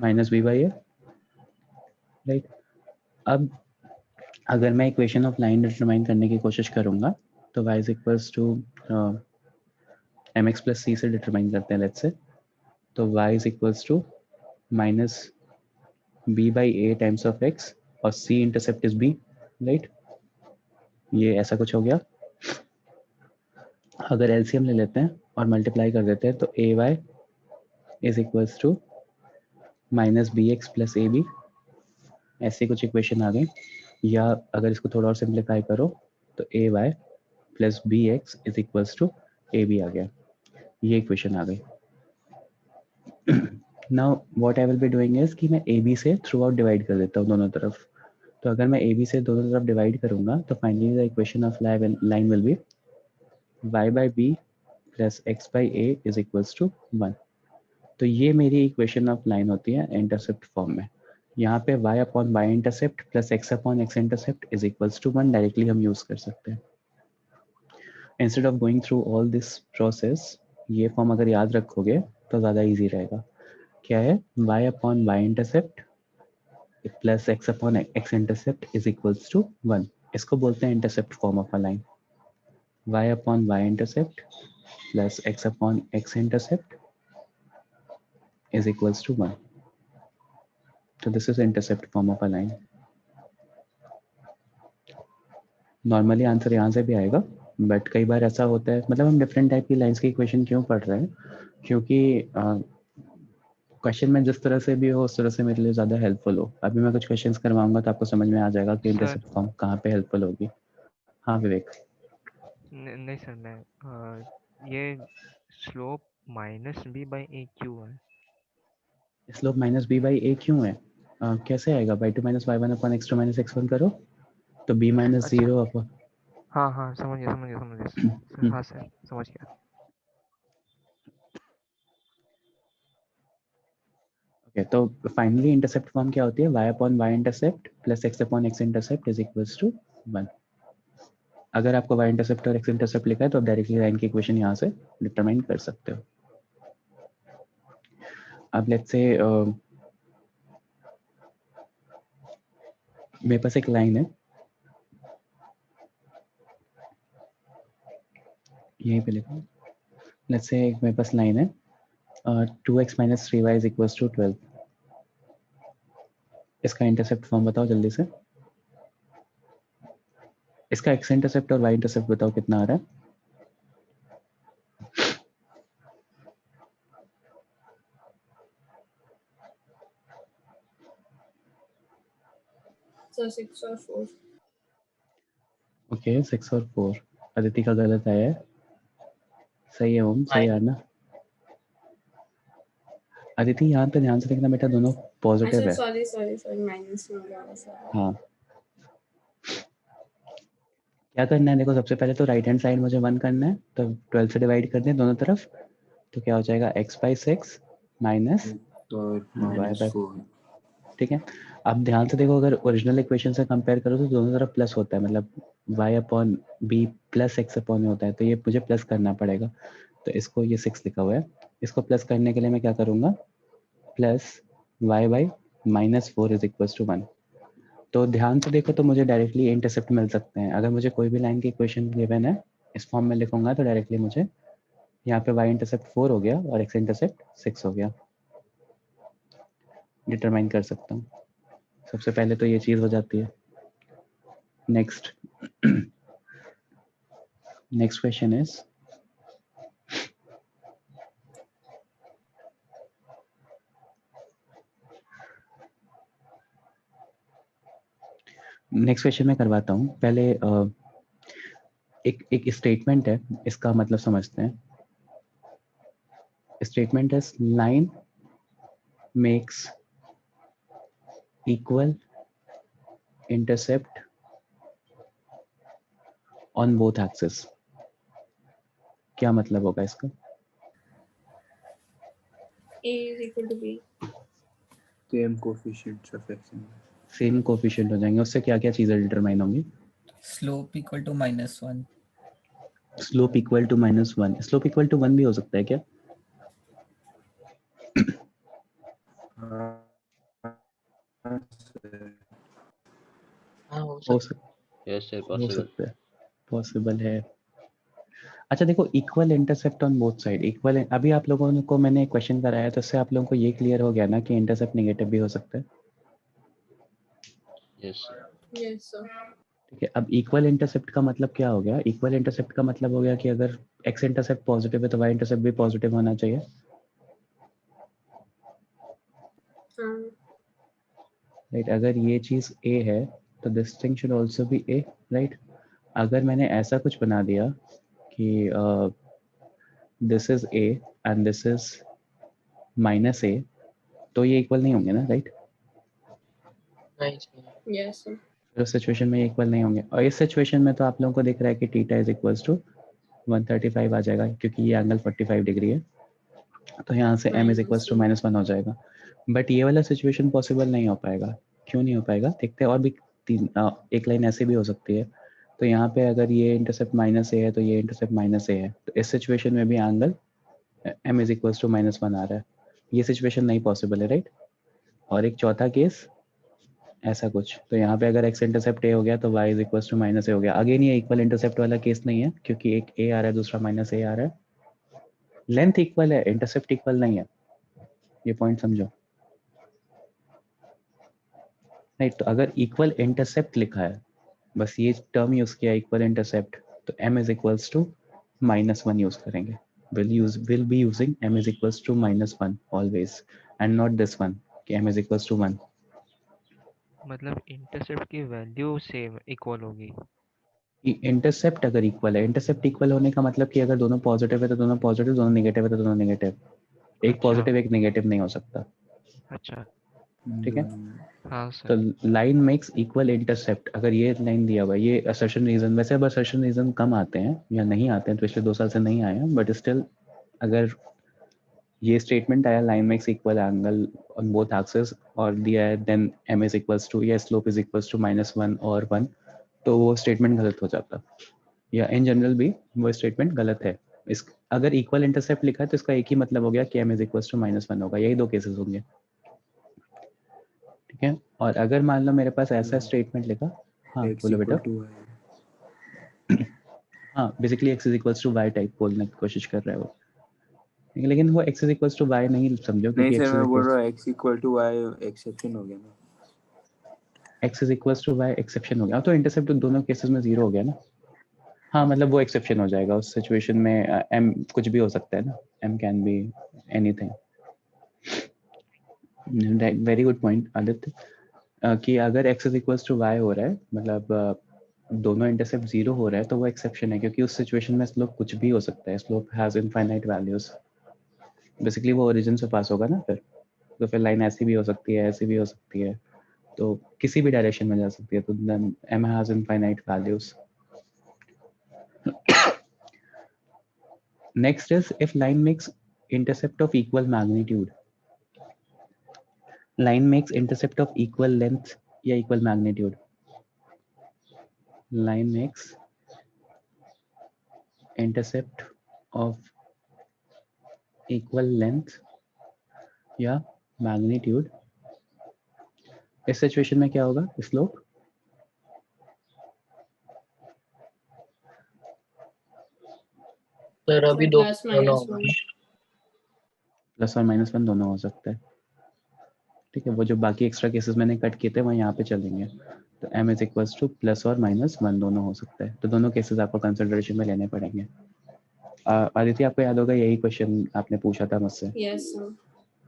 minus b by a, right. अब अगर मैं इक्वेशन ऑफ लाइन डिटरमाइन करने की कोशिश करूंगा तो y is equals to mx plus c से डिटरमाइन करते हैं लेट्स से, तो y is equals to minus b by a times of x और c intercept is b, right. ये ऐसा कुछ हो गया। अगर एलसीएम ले लेते हैं और मल्टीप्लाई कर देते हैं तो ay is equals to minus b x plus a b, ऐसी कुछ इक्वेशन आ गई। या अगर इसको थोड़ा और सिंप्लीफाई करो तो A Y plus B X is equals to A B आ गया, ये इक्वेशन आ गई। Now what I will be doing is कि मैं ए बी से थ्रू आउट डिवाइड कर देता हूँ दोनों तरफ। तो अगर मैं ए बी से दोनों तरफ डिवाइड करूंगा तो finally the equation of line will be y by b plus x by a is equals to 1। तो ये मेरी इक्वेशन ऑफ लाइन होती है इंटरसेप्ट फॉर्म में। यहाँ पे y upon y intercept plus x upon x intercept is equals to 1 directly हम use कर सकते हैं। Instead of going through all this process, ये फॉर्म अगर याद रखोगे तो ज़्यादा इजी रहेगा। क्या है, y upon y intercept plus x upon x intercept is equals to 1। इसको बोलते हैं intercept form of a line. y upon y intercept plus x upon x intercept is equals to 1. So this is intercept form of a line. Normally answer यहाँ से भी आएगा, but कई बार ऐसा होता है, मतलब हम डिफरेंट टाइप की लाइंस की इक्वेशन क्यों पढ़ रहे हैं, क्योंकि क्वेश्चन में जिस तरह से भी हो उस तरह से मेरे लिए ज़्यादा हेल्पफुल हो। अभी मैं कुछ क्वेश्चंस करवाऊंगा तो आपको समझ में आ जाएगा कि इंटरसेप्ट फॉर्म कहाँ पे हेल्पफुल होगी। हाँ विवेक।
नहीं सर, मैं ये slope minus b by a क्यू है।
Slope minus b by a क्यों है? कैसे आएगा? By two minus y one upon x two minus x one करो तो बी माइनस
अच्छा,
जीरो अपॉन
हाँ हाँ समझ गया सर, हाँ सर समझ गया।
ओके, तो फाइनली इंटरसेप्ट फॉर्म क्या होती है? y upon y intercept plus x upon x intercept is equals to 1। अगर आपको y इंटरसेप्ट और x इंटरसेप्ट लिखा है तो आप डायरेक्टली लाइन की इक्वेशन यहाँ से डिटरमाइन कर सकते हो। अब लेट्स से मेरे पास एक लाइन है, यहीं पे लिखा, लेट्स से मेरे पास लाइन है 2x minus 3y is equals to 12। इसका इंटरसेप्ट फॉर्म बताओ जल्दी से। इसका x इंटरसेप्ट और y इंटरसेप्ट बताओ कितना आ रहा है?
So 6 or 4.
ओके 6 और 4। अदिति का गलत आया है, सही है ओम, सही है ना? अदिति यहाँ पे ध्यान से देखना बेटा, दोनों
I
पॉजिटिव
said
है।
sorry, minus में हो गया सर।
हाँ, क्या करना है देखो, सबसे पहले तो राइट हैंड साइड मुझे 1 करना है, तो 12 से डिवाइड कर दें दोनों तरफ, तो क्या हो जाएगा x बाई 6 माइनस
और
y
माइनस
बाई,
4।
ठीक है। अब ध्यान से देखो, अगर ओरिजिनल इक्वेशन से कंपेयर करो तो दोनों तरफ प्लस होता है, मतलब y upon b plus x upon होता है, तो ये मुझे प्लस करना पड़ेगा। तो इसको, ये 6 लिखा हुआ है, इसको प्लस करने के लिए मैं क्या करूँगा, plus y by minus 4 is equal to 1। तो ध्यान से देखो तो मुझे डायरेक्टली इंटरसेप्ट मिल सकते हैं। अगर मुझे कोई भी लाइन की इक्वेशन गिवन है, इस फॉर्म में लिखूंगा तो डायरेक्टली मुझे यहाँ पे y इंटरसेप्ट 4 हो गया और x इंटरसेप्ट 6 हो गया, डिटरमाइन कर सकता हूँ। सबसे पहले तो ये चीज़ हो जाती है। Next next question is, next question मैं करवाता हूँ। पहले एक स्टेटमेंट है, इसका मतलब समझते हैं। Statement is line makes equal intercept on both axis. क्या मतलब होगा इसका?
A is equal to B.
Same coefficients of x and
same coefficient हो जाएंगे, उससे क्या क्या चीजें डिटरमाइन होंगी?
Slope equal to -1।
Slope equal to -1। Slope equal to 1 भी हो सकता है क्या?
हाँ
हो सकता
यस सर,
हो
पॉसिबल।
सकता है, पॉसिबल है। अच्छा देखो, equal intercept on both side, equal, अभी आप लोगों को मैंने क्वेश्चन कराया तो इससे आप लोगों को ये क्लियर हो गया ना कि इंटरसेप्ट नेगेटिव भी हो सकता है।
Yes sir.
Yes sir.
ठीक है, अब इक्वल इंटरसेप्ट का मतलब क्या हो गया? इक्वल इंटरसेप्ट का मतलब हो गया कि अगर x इंटरसेप्ट पॉजिटिव है तो y इंटरसेप्ट भी पॉजिटिव होना चाहिए।
हाँ।
राइट, अगर ये चीज a है तो this thing should also be a, right. अगर मैंने ऐसा कुछ बना दिया कि this is a and this is minus a, तो ये इक्वल नहीं होंगे ना, राइट?
नहीं सर।
Yes sir.
फिर उस सिचुएशन में इक्वल नहीं होंगे, और इस सिचुएशन में तो आप लोगों को दिख रहा है कि थीटा इज इक्वल्स टू 135 आ जाएगा, क्योंकि ये एंगल 45 डिग्री है, तो यहाँ से m इज इक्वल्स टू -1 हो जाएगा। बट ये वाला सिचुएशन पॉसिबल नहीं हो पाएगा। क्यों नहीं हो पाएगा देखते हैं। और भी एक लाइन ऐसे भी हो सकती है। तो यहाँ पे अगर ये इंटरसेप्ट माइनस ए है तो ये इंटरसेप्ट माइनस ए है, तो इस सिचुएशन में भी angle m is equals to -1 आ रहा है। ये सिचुएशन नहीं पॉसिबल है, राइट। और एक चौथा केस ऐसा कुछ, तो यहाँ पे अगर x इंटरसेप्ट a हो गया तो y is equals to -a हो गया। अगेन ये इक्वल इंटरसेप्ट वाला केस नहीं है, क्योंकि एक a आ रहा है दूसरा -a आ रहा है। लेंथ इक्वल है, इंटरसेप्ट इक्वल नहीं है, ये पॉइंट समझो। नहीं, तो अगर इक्वल इंटरसेप्ट लिखा है, बस ये टर्म यूज किया इक्वल इंटरसेप्ट, तो m is equals to -1 use करेंगे। Will be using m is equals to -1 always, and not this one कि m इज इक्वल्स टू 1।
मतलब इंटरसेप्ट की वैल्यू सेम इक्वल होगी।
इंटरसेप्ट अगर इक्वल है, intercept equal होने का मतलब कि अगर दोनों पॉजिटिव है तो दोनों पॉजिटिव, दोनों नेगेटिव है तो दोनों नेगेटिव, एक
अच्छा।
पॉजिटिव एक नेगेटिव नहीं हो सकता,
अच्छा।
ठीक है।
हाँ
तो
sir.
Line makes equal intercept, अगर ये लाइन दिया हुआ है, ये असर्शन रीजन, वैसे अब असर्शन रीजन कम आते हैं या नहीं आते हैं, पिछले 2 साल से नहीं आए हैं, बट स्टिल अगर ये स्टेटमेंट आया line makes equal angle on both axis और दिया है then m is equals to या स्लोप इज इक्वल्स टू -1 और 1, तो वो स्टेटमेंट गलत हो जाता, या इन जनरल भी वो स्टेटमेंट गलत है। इस अगर इक्वल इंटरसेप्ट लिखा है तो इसका एक ही मतलब हो गया कि m इज इक्वल्स टू -1 होगा, यही 2 केसेस होंगे, ठीक है। और अगर मान लो मेरे पास ऐसा स्टेटमेंट लिखा, हाँ
x
बोलो बेटा।
equal to y।
हाँ basically x is equals to y type बोलने की कोशिश कर रहा है वो, लेकिन वो x is equals to y नहीं समझो,
नहीं
क्योंकि
सर,
x
मैं
इज
बोल
इक्वल्स
रहा हूँ x equal to y exception हो गया ना।
x is equals to y exception हो गया, तो इंटरसेप्ट दोनों केसेस में 0 हो गया ना। हाँ मतलब वो एक्सेप्शन हो जाएगा उस सिचुएशन में, m कुछ भी हो सकता है ना, m can be anything. Very good point Aditya, कि अगर x is equals to y हो रहा है, मतलब दोनों इंटरसेप्ट 0 हो रहा है, तो वो एक्सेप्शन है, क्योंकि उस सिचुएशन में स्लोप कुछ भी हो सकता है, slope has infinite values, basically वो ओरिजिन से पास होगा ना फिर, तो फिर लाइन ऐसी भी हो सकती है, ऐसी भी हो सकती है, तो किसी भी डायरेक्शन में जा सकती है, तो then m has infinite values. Next is if line makes intercept of equal magnitude, line makes intercept of equal length या equal magnitude, line makes intercept of equal length या magnitude, इस सिचुएशन में क्या होगा, स्लोप
सर अभी दो
plus
दोनों
minus
होगा
1।
ना?
प्लस और -1 दोनों हो सकता है, ठीक है। वो जो बाकी एक्स्ट्रा केसेस मैंने कट किए थे वो यहाँ पे चलेंगे, तो m is equals two plus और -1 दोनों हो सकता है, तो दोनों केसेस आपको कंसिडरेशन में लेने पड़ेंगे। आदित्य आपको याद होगा यही क्वेश्चन आपने पूछा था मुझसे,
यस सर।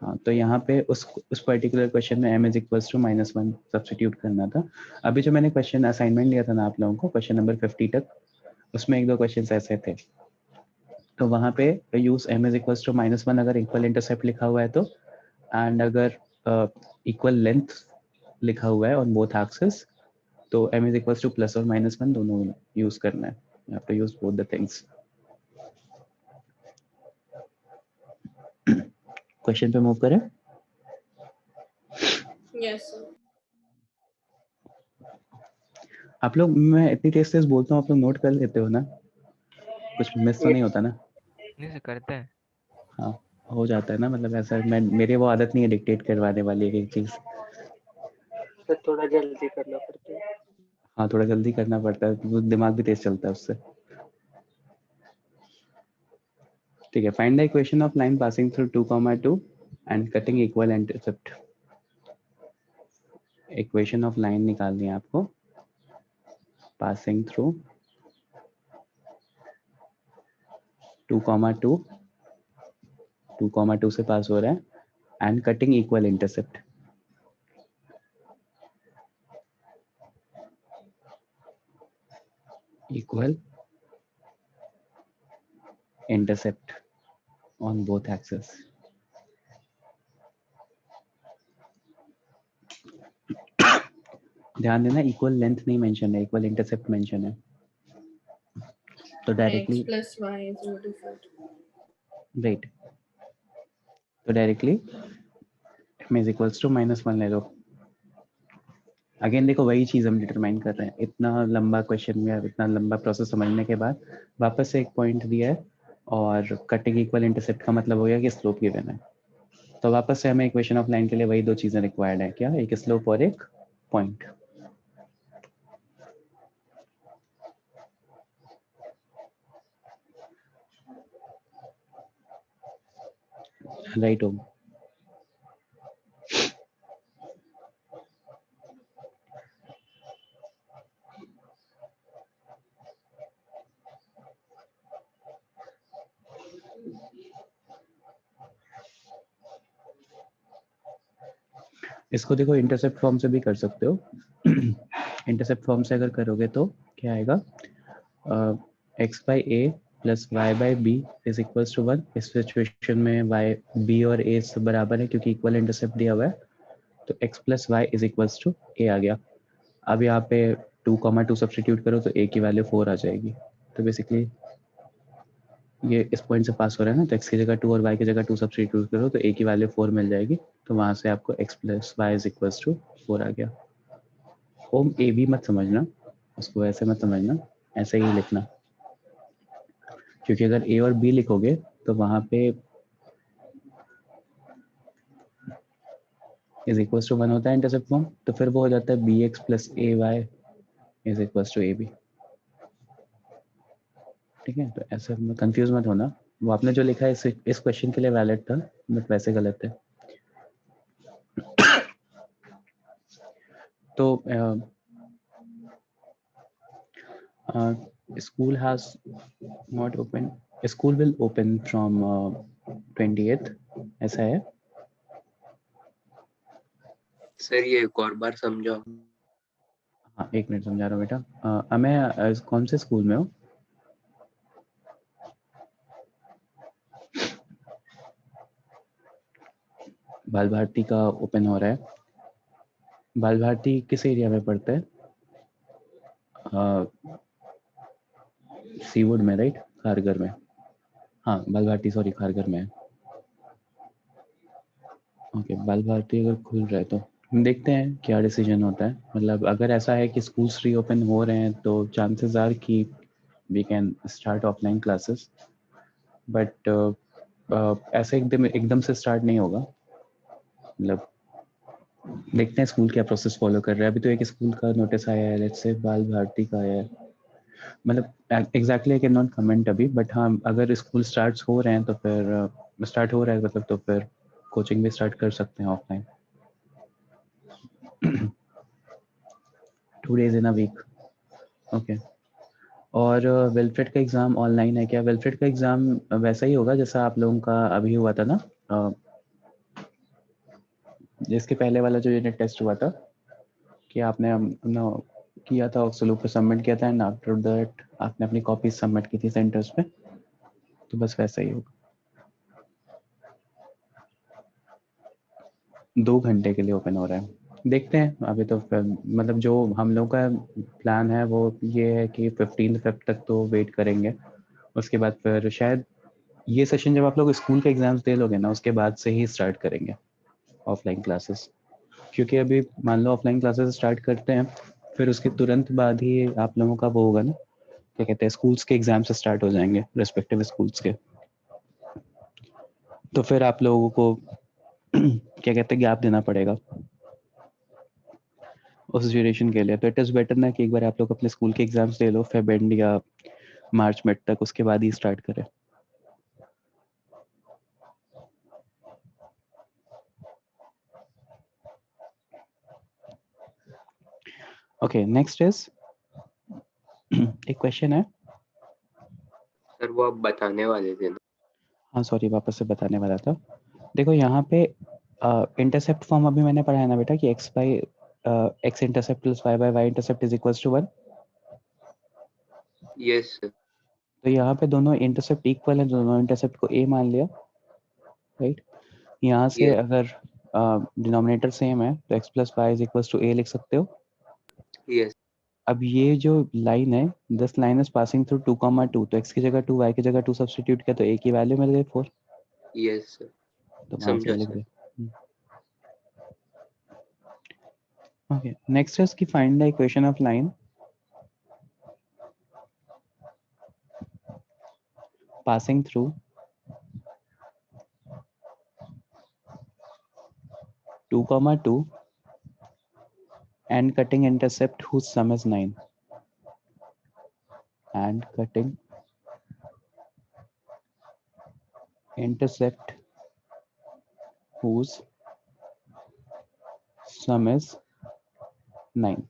हाँ, तो यहाँ पे उस पर्टिकुलर क्वेश्चन में m is equals to -1 substitute करना था। अभी जो मैंने क्वेश्चन असाइनमेंट दिया था ना आप लोगों को, क्वेश्चन नंबर 50 तक, उसमें 1-2 क्वेश्चन ऐसे थे, तो वहाँ पे use m is equals to -1 अगर इक्वल इंटरसेप्ट लिखा हुआ है तो, एंड अगर इक्वल लेंथ लिखा हुआ है ऑन बोथ एक्सिस, तो m is equals two plus और -1 दोनों यूज करना है, यहाँ पे use both the things. Question पे मूव करें।
Yes sir.
आप लोग, मैं इतनी तेज तेज बोलता हूँ, आप लोग नोट कर लेते हो ना, कुछ मिस तो नहीं होता ना?
नहीं से करते हैं।
हाँ हो जाता है ना, मतलब ऐसा मैं, मेरे वो आदत नहीं है डिक्टेट करवाने वाली एक चीज,
तो थोड़ा जल्दी करना पड़ता है।
हाँ थोड़ा जल्दी करना पड़ता है, वो दिमाग भी तेज चलता है उससे। ठीक है, find the equation of line passing through 2,2 and cutting equal intercept. Equation of line निकालनी है आपको, पासिंग थ्रू 2,2, 2,2 से पास हो रहा है, and cutting equal intercept. Equal intercept on both axes. ध्यान देना, इक्वल लेंथ नहीं मेंशन है, इक्वल इंटरसेप्ट मेंशन है, तो directly
x plus y is equal to
wait, तो directly m is equals to -1 ले लो। अगेन देखो वही चीज हम डिटरमाइन कर रहे हैं, इतना लंबा क्वेश्चन में इतना लंबा प्रोसेस समझने के बाद वापस से एक पॉइंट दिया है, और कटिंग इक्वल इंटरसेप्ट का मतलब हो गया कि स्लोप गिवन है, तो वापस से हमें इक्वेशन ऑफ लाइन के लिए वही 2 चीजें रिक्वायर्ड है, क्या, एक स्लोप और एक पॉइंट। राइट हो, इसको देखो इंटरसेप्ट फॉर्म से भी कर सकते हो। इंटरसेप्ट फॉर्म से अगर करोगे तो क्या आएगा, x by a plus y by b is equals to 1। इस सिचुएशन में y b और a सब बराबर है क्योंकि इक्वल इंटरसेप्ट दिया हुआ है, तो x plus y is equals to a आ गया। अब यहाँ पे 2,2 सब्सटीट्यूट करो तो a की वैल्यू 4 आ जाएगी। तो बेसिकली ये इस पॉइंट से पास हो रहा है ना, तो x की जगह 2 और y की जगह 2 सब्सटीट्यूट करो तो a की वैल्यू 4 मिल जाएगी। तो वहाँ से आपको x plus y is equals to 4 आ गया। होम a भी मत समझना, उसको ऐसे मत समझना, ऐसे ही लिखना, क्योंकि अगर a और b लिखोगे तो वहाँ पे इज इक्वल्स टू 1 होता है इंटरसेप्ट फॉर्म, तो फिर वो हो जाता है bx plus ay is equals to ab। ठीक है, तो ऐसे कंफ्यूज मत होना। वो आपने जो लिखा है इस क्वेश्चन के लिए वैलिड था, बट वैसे गलत है। तो school has not open, school will open from 28th, ऐसा है।
सर ये एक और बार समझाओ।
हाँ, एक मिनट समझा रहा हूँ बेटा। मैं कौन से स्कूल में हूँ? बाल भारती का ओपन हो रहा है। बाल भारती किस एरिया में पड़ता है? सीवुड में, राइट? खारगर में। हाँ, बाल भारती, सॉरी, खारगर में है। ओके, बाल भारती अगर खुल रहा है तो हम देखते हैं क्या डिसीजन होता है। मतलब अगर ऐसा है कि स्कूल्स रीओपन हो रहे हैं तो चांसेस आर कि we can start offline classes, but ऐसे एकदम से स्टार्ट नहीं होगा। मतलब देखते हैं स्कूल क्या प्रोसेस फॉलो कर रहा है। अभी तो एक स्कूल का नोटिस आया है, लेट्स से बाल भारती का आया है। मतलब exactly I can not comment अभी, बट हाँ, अगर स्कूल स्टार्ट हो रहे हैं तो फिर स्टार्ट हो रहा है मतलब, तो फिर कोचिंग भी स्टार्ट कर सकते हैं offline. 2 days in a week. Okay. और वेलफेड का एग्ज़ाम ऑनलाइन है क्या? वेलफेड का एग्ज़ाम वैसा ही होगा जैसा आप लोगों का अभी हुआ था ना, जिसके पहले वाला जो यूनिट टेस्ट हुआ था, कि आपने अपना किया था, स्लूप पे सबमिट किया था, एंड आफ्टर दैट आपने अपनी कॉपी सबमिट की थी सेंटर्स पे, तो बस वैसा ही होगा। 2 घंटे के लिए ओपन हो रहा है। देखते हैं अभी तो मतलब जो हम लोग का प्लान है वो ये है कि 15 Feb तक तो वेट करेंगे। उसके बाद फिर शायद ये सेशन जब आप लोग स्कूल के एग्जाम्स दे लोगे ना, उसके बाद से ही स्टार्ट करेंगे ऑफलाइन क्लासेस। क्योंकि अभी मान लो ऑफलाइन क्लासेस स्टार्ट करते हैं, फिर उसके तुरंत बाद ही आप लोगों का वो होगा ना, क्या कहते हैं, स्कूल्स के एग्जाम्स स्टार्ट हो जाएंगे, रेस्पेक्टिव स्कूल्स के। तो फिर आप लोगों को क्या कहते हैं, गैप देना पड़ेगा उस ड्यूरेशन के लिए। तो इट इज़ बेटर ना कि एक बार आप लोग अपने स्कूल के exams they low Feb and या मार्च मिड तक, उसके बाद ही स्टार्ट करें। ओके, नेक्स्ट इज एक क्वेश्चन है।
सर वो आप बताने वाले थे ना।
हाँ सॉरी, वापस से बताने वाला था। देखो यहाँ पे इंटरसेप्ट फॉर्म अभी मैंने पढ़ा है ना बेटा, कि x by x intercept plus y by y intercept is equals to 1।
Yes sir.
तो यहाँ पे दोनों इंटरसेप्ट इक्वल है, दोनों इंटरसेप्ट को a मान लिया, राइट? यहाँ से
Yes.
अगर डिनोमिनेटर सेम है तो x plus y is equals to a लिख सकते हो।
यस।
अब ये जो लाइन है, this line is passing through 2,2, तो x की जगह 2, y की जगह 2 सब्स्टिट्यूट किया तो a की वैल्यू मिल गई 4।
Yes sir.
तो वहां से
समझा
लिख
सर।
दे। ओके, नेक्स्ट इज की find the equation of line passing through 2,2 and cutting intercept whose sum is 9, and cutting intercept whose sum is 9.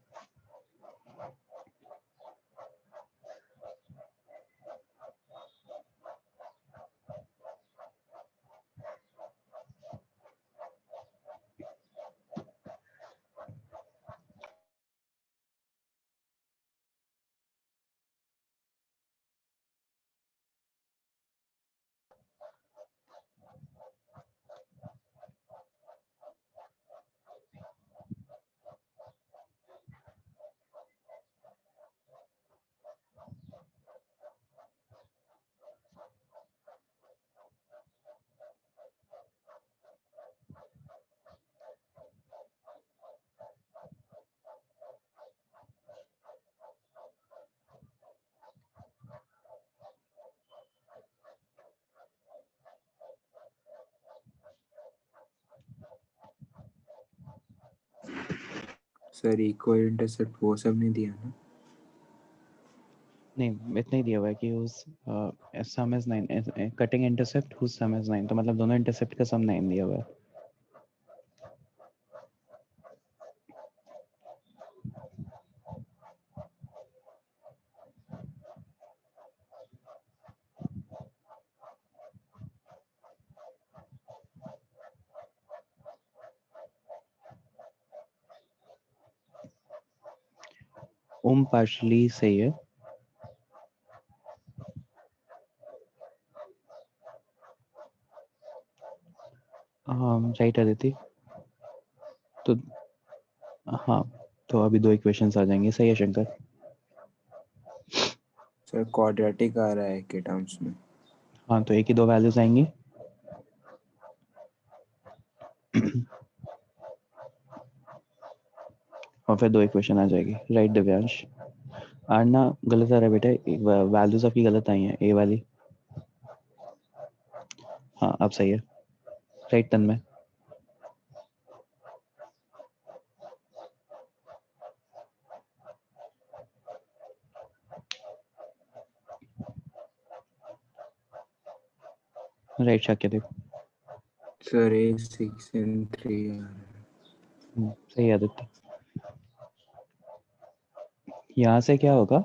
Sir equal intercept वो सब नहीं दिया ना?
नहीं, इतना ही दिया हुआ है कि whose sum is 9, cutting intercept whose sum is 9, तो मतलब दोनों इंटरसेप्ट का सम 9 दिया हुआ है। पार्शली सही है। राइट अदिति। तो हाँ, तो अभी 2 इक्वेशंस आ जाएंगे। सही है शंकर।
सर क्वाड्रेटिक आ रहा है के टर्म्स में।
हाँ, तो एक ही 2 वैल्यूज आएंगी। और फिर 2 इक्वेशन आ जाएगी। राइट दिव्यांश। आरना गलत आ रहा है बेटा, वैल्यूज आपकी गलत आई हैं, ए वाली। हाँ, अब सही है। Right Tanmay. Right Shakyadev.
Sir A 6 and 3 आ रहा है।
सही है आदित्य। यहाँ से क्या होगा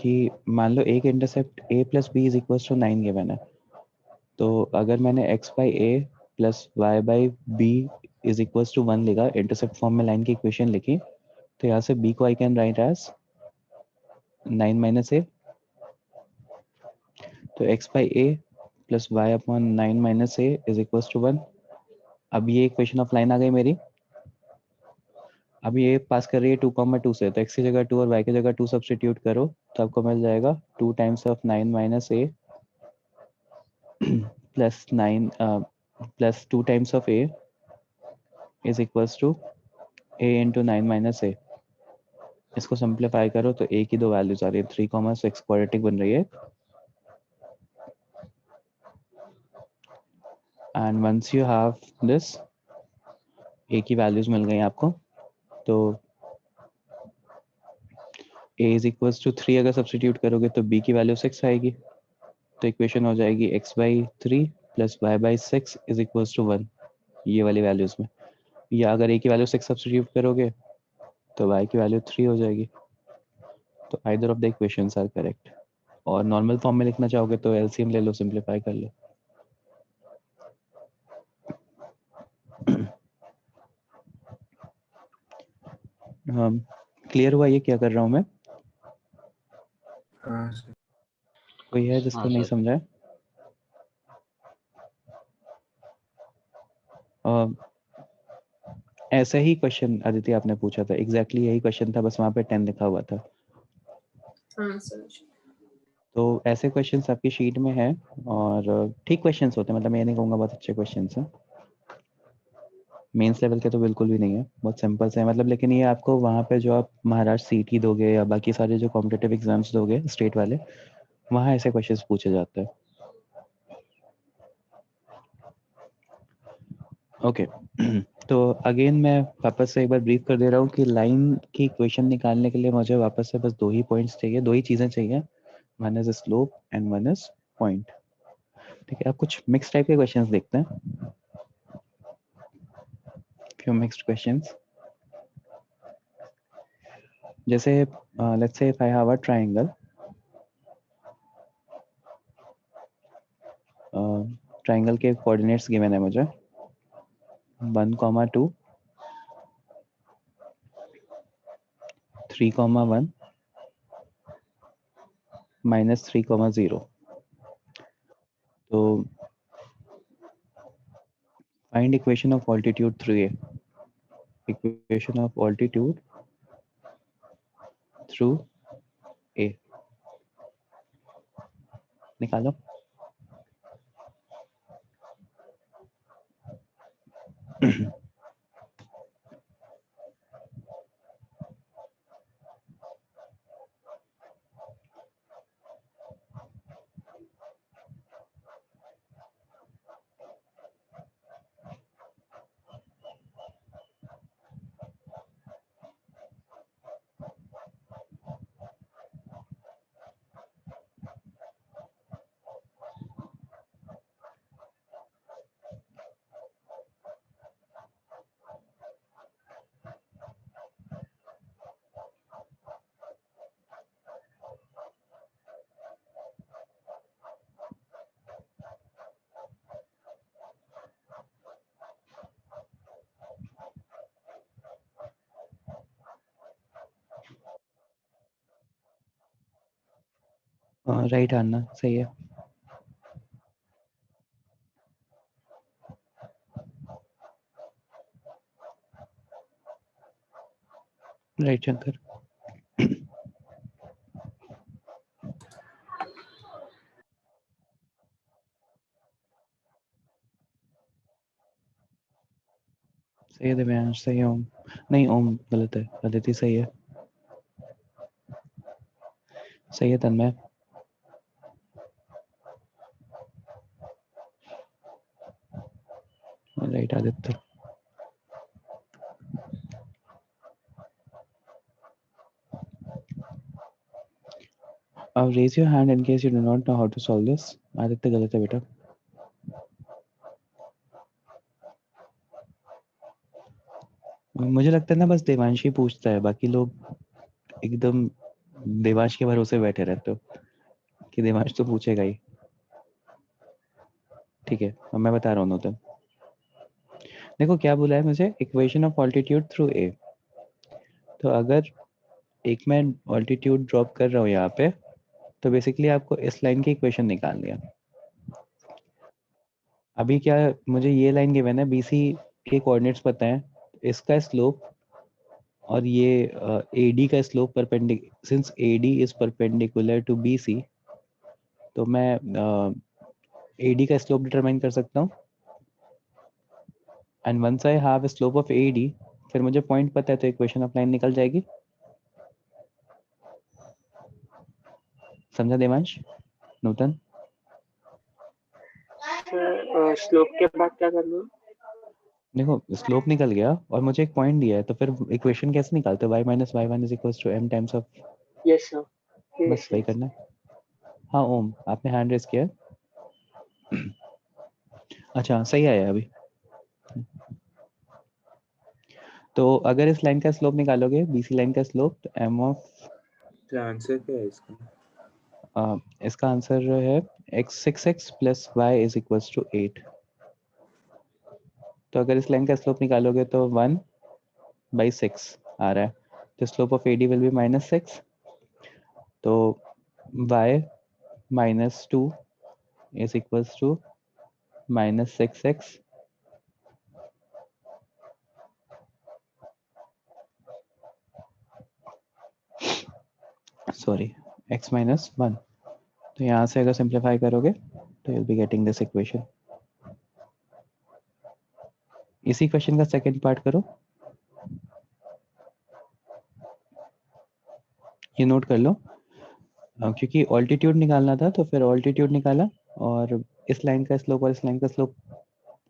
कि मान लो एक intercept a plus B is equal to 9 given है, तो अगर मैंने x by A plus Y by B is equal to 1 लिखा, इंटरसेप्ट फॉर्म में लाइन की इक्वेशन लिखी, तो यहाँ से b को I can write as 9 minus A, तो x by A plus Y upon 9 minus A is equal to 1। अब ये इक्वेशन ऑफ लाइन आ गई मेरी। अब ये पास कर रही है 2,2 से, तो x की जगह 2 और y की जगह 2 सब्स्टिट्यूट करो, तो आपको मिल जाएगा 2 times of 9 minus A plus 9 plus 2 times of a is equals to a into 9 minus A. इसको सिंप्लीफाई करो तो a की 2 वैल्यूज आ रही है, 3,6 क्वाड्रेटिक बन रही है। And once you have this, a की वैल्यूज मिल गई आपको, तो a इज इक्वल्स टू 3 अगर सब्स्टिट्यूट करोगे तो b की वैल्यू 6 आएगी, तो इक्वेशन हो जाएगी x by 3 plus Y by 6 is equals to 1, ये वाली वैल्यूज में। या अगर a की वैल्यू 6 सब्स्टिट्यूट करोगे तो y की वैल्यू 3 हो जाएगी। तो either of the equations are correct. और नॉर्मल फॉर्म में लिखना चाहोगे तो एलसीएम ले लो, सिंप्लीफाई कर लो। क्लियर हुआ ये क्या कर रहा हूँ मैं?
हाँ सर।
कोई है जिसको
हाँ
नहीं
सर।
समझा है? ऐसा ही क्वेश्चन आदित्य आपने पूछा था, एग्जैक्टली यही क्वेश्चन था, बस वहाँ पे 10 लिखा हुआ था।
हाँ सर।
तो ऐसे क्वेश्चंस आपकी शीट में है और ठीक क्वेश्चंस होते हैं, मतलब मैं ये नहीं कहूँगा बहुत अच्छे क्वेश्चंस हैं, मेंस लेवल के तो बिल्कुल भी नहीं है, बहुत सिंपल से है मतलब। लेकिन ये आपको वहाँ पे जो आप महाराष्ट्र सीटी दोगे या बाकी सारे जो कॉम्पिटिटिव एग्जाम्स दोगे स्टेट वाले, वहाँ ऐसे क्वेश्चंस पूछे जाते हैं। ओके तो अगेन मैं वापस से एक बार ब्रीफ कर दे रहा हूँ कि लाइन की इक्वेशन निकालने के लिए मुझे वापस से बस 2 ही पॉइंट्स चाहिए, 2 ही चीज़ें चाहिए, one is slope and one is point. ठीक है, अब कुछ मिक्स टाइप के क्वेश्चंस देखते हैं, फ्यू मिक्स्ड क्वेश्चंस। जैसे let's say if I have a triangle, triangle के कोऑर्डिनेट्स गिवन है मुझे 1,2 3,1 -3,0। तो find equation of altitude through a, equation of altitude through a निकालो। राइट आना सही है। राइट शंकर। सही है दिव्यांश, सही है ओम। नहीं ओम गलत है, गलत ही सही है। सही है तन्मय। राइट आदित्य। अब raise your hand in case you do not know how to solve this. Aditya गलत है बेटा। मुझे लगता है ना बस देवांशी पूछता है, बाकी लोग एकदम देवांश के भरोसे बैठे रहते हो कि देवांश तो पूछेगा ही। ठीक है, अब मैं बता रहा हूँ तो देखो क्या बोला है मुझे, equation of altitude through a. तो अगर एक मैं ऑल्टीट्यूड ड्रॉप कर रहा हूँ यहाँ पे, तो बेसिकली आपको इस लाइन की इक्वेशन निकालनी है। अभी क्या मुझे ये लाइन गिवन है, बीसी के कोऑर्डिनेट्स पता है, इसका स्लोप और ये AD का slope perpendicular, since AD is perpendicular to BC, तो मैं AD का स्लोप डिटरमाइन कर सकता हूँ। And once I have slope of AD, फिर मुझे पॉइंट पता है तो इक्वेशन ऑफ लाइन निकल जाएगी। समझा देवांश? नूतन?
स्लोप के बाद क्या करना है?
देखो स्लोप निकल गया और मुझे एक पॉइंट दिया है, तो फिर इक्वेशन कैसे निकालते हो? y minus y1 is equal to m times of,
yes sir.
बस वही करना है। हाँ ओम, आपने हैंड रेस किया। अच्छा सही आया अभी। तो अगर इस लाइन का स्लोप निकालोगे, BC लाइन का स्लोप, तो m ऑफ,
आंसर क्या है इसका?
इसका आंसर है x6x plus y is equal to 8। तो अगर इस लाइन का स्लोप निकालोगे तो 1/6 आ रहा है, तो slope of AD will be -6, तो y -2 is equal to -6x sorry x -1। तो यहाँ से अगर सिंप्लीफाई करोगे तो you'll be getting this equation। इसी क्वेश्चन का सेकंड पार्ट करो, ये नोट कर लो। क्योंकि ऑल्टीट्यूड निकालना था तो फिर ऑल्टीट्यूड निकाला, और इस लाइन का स्लोप और इस लाइन का स्लोप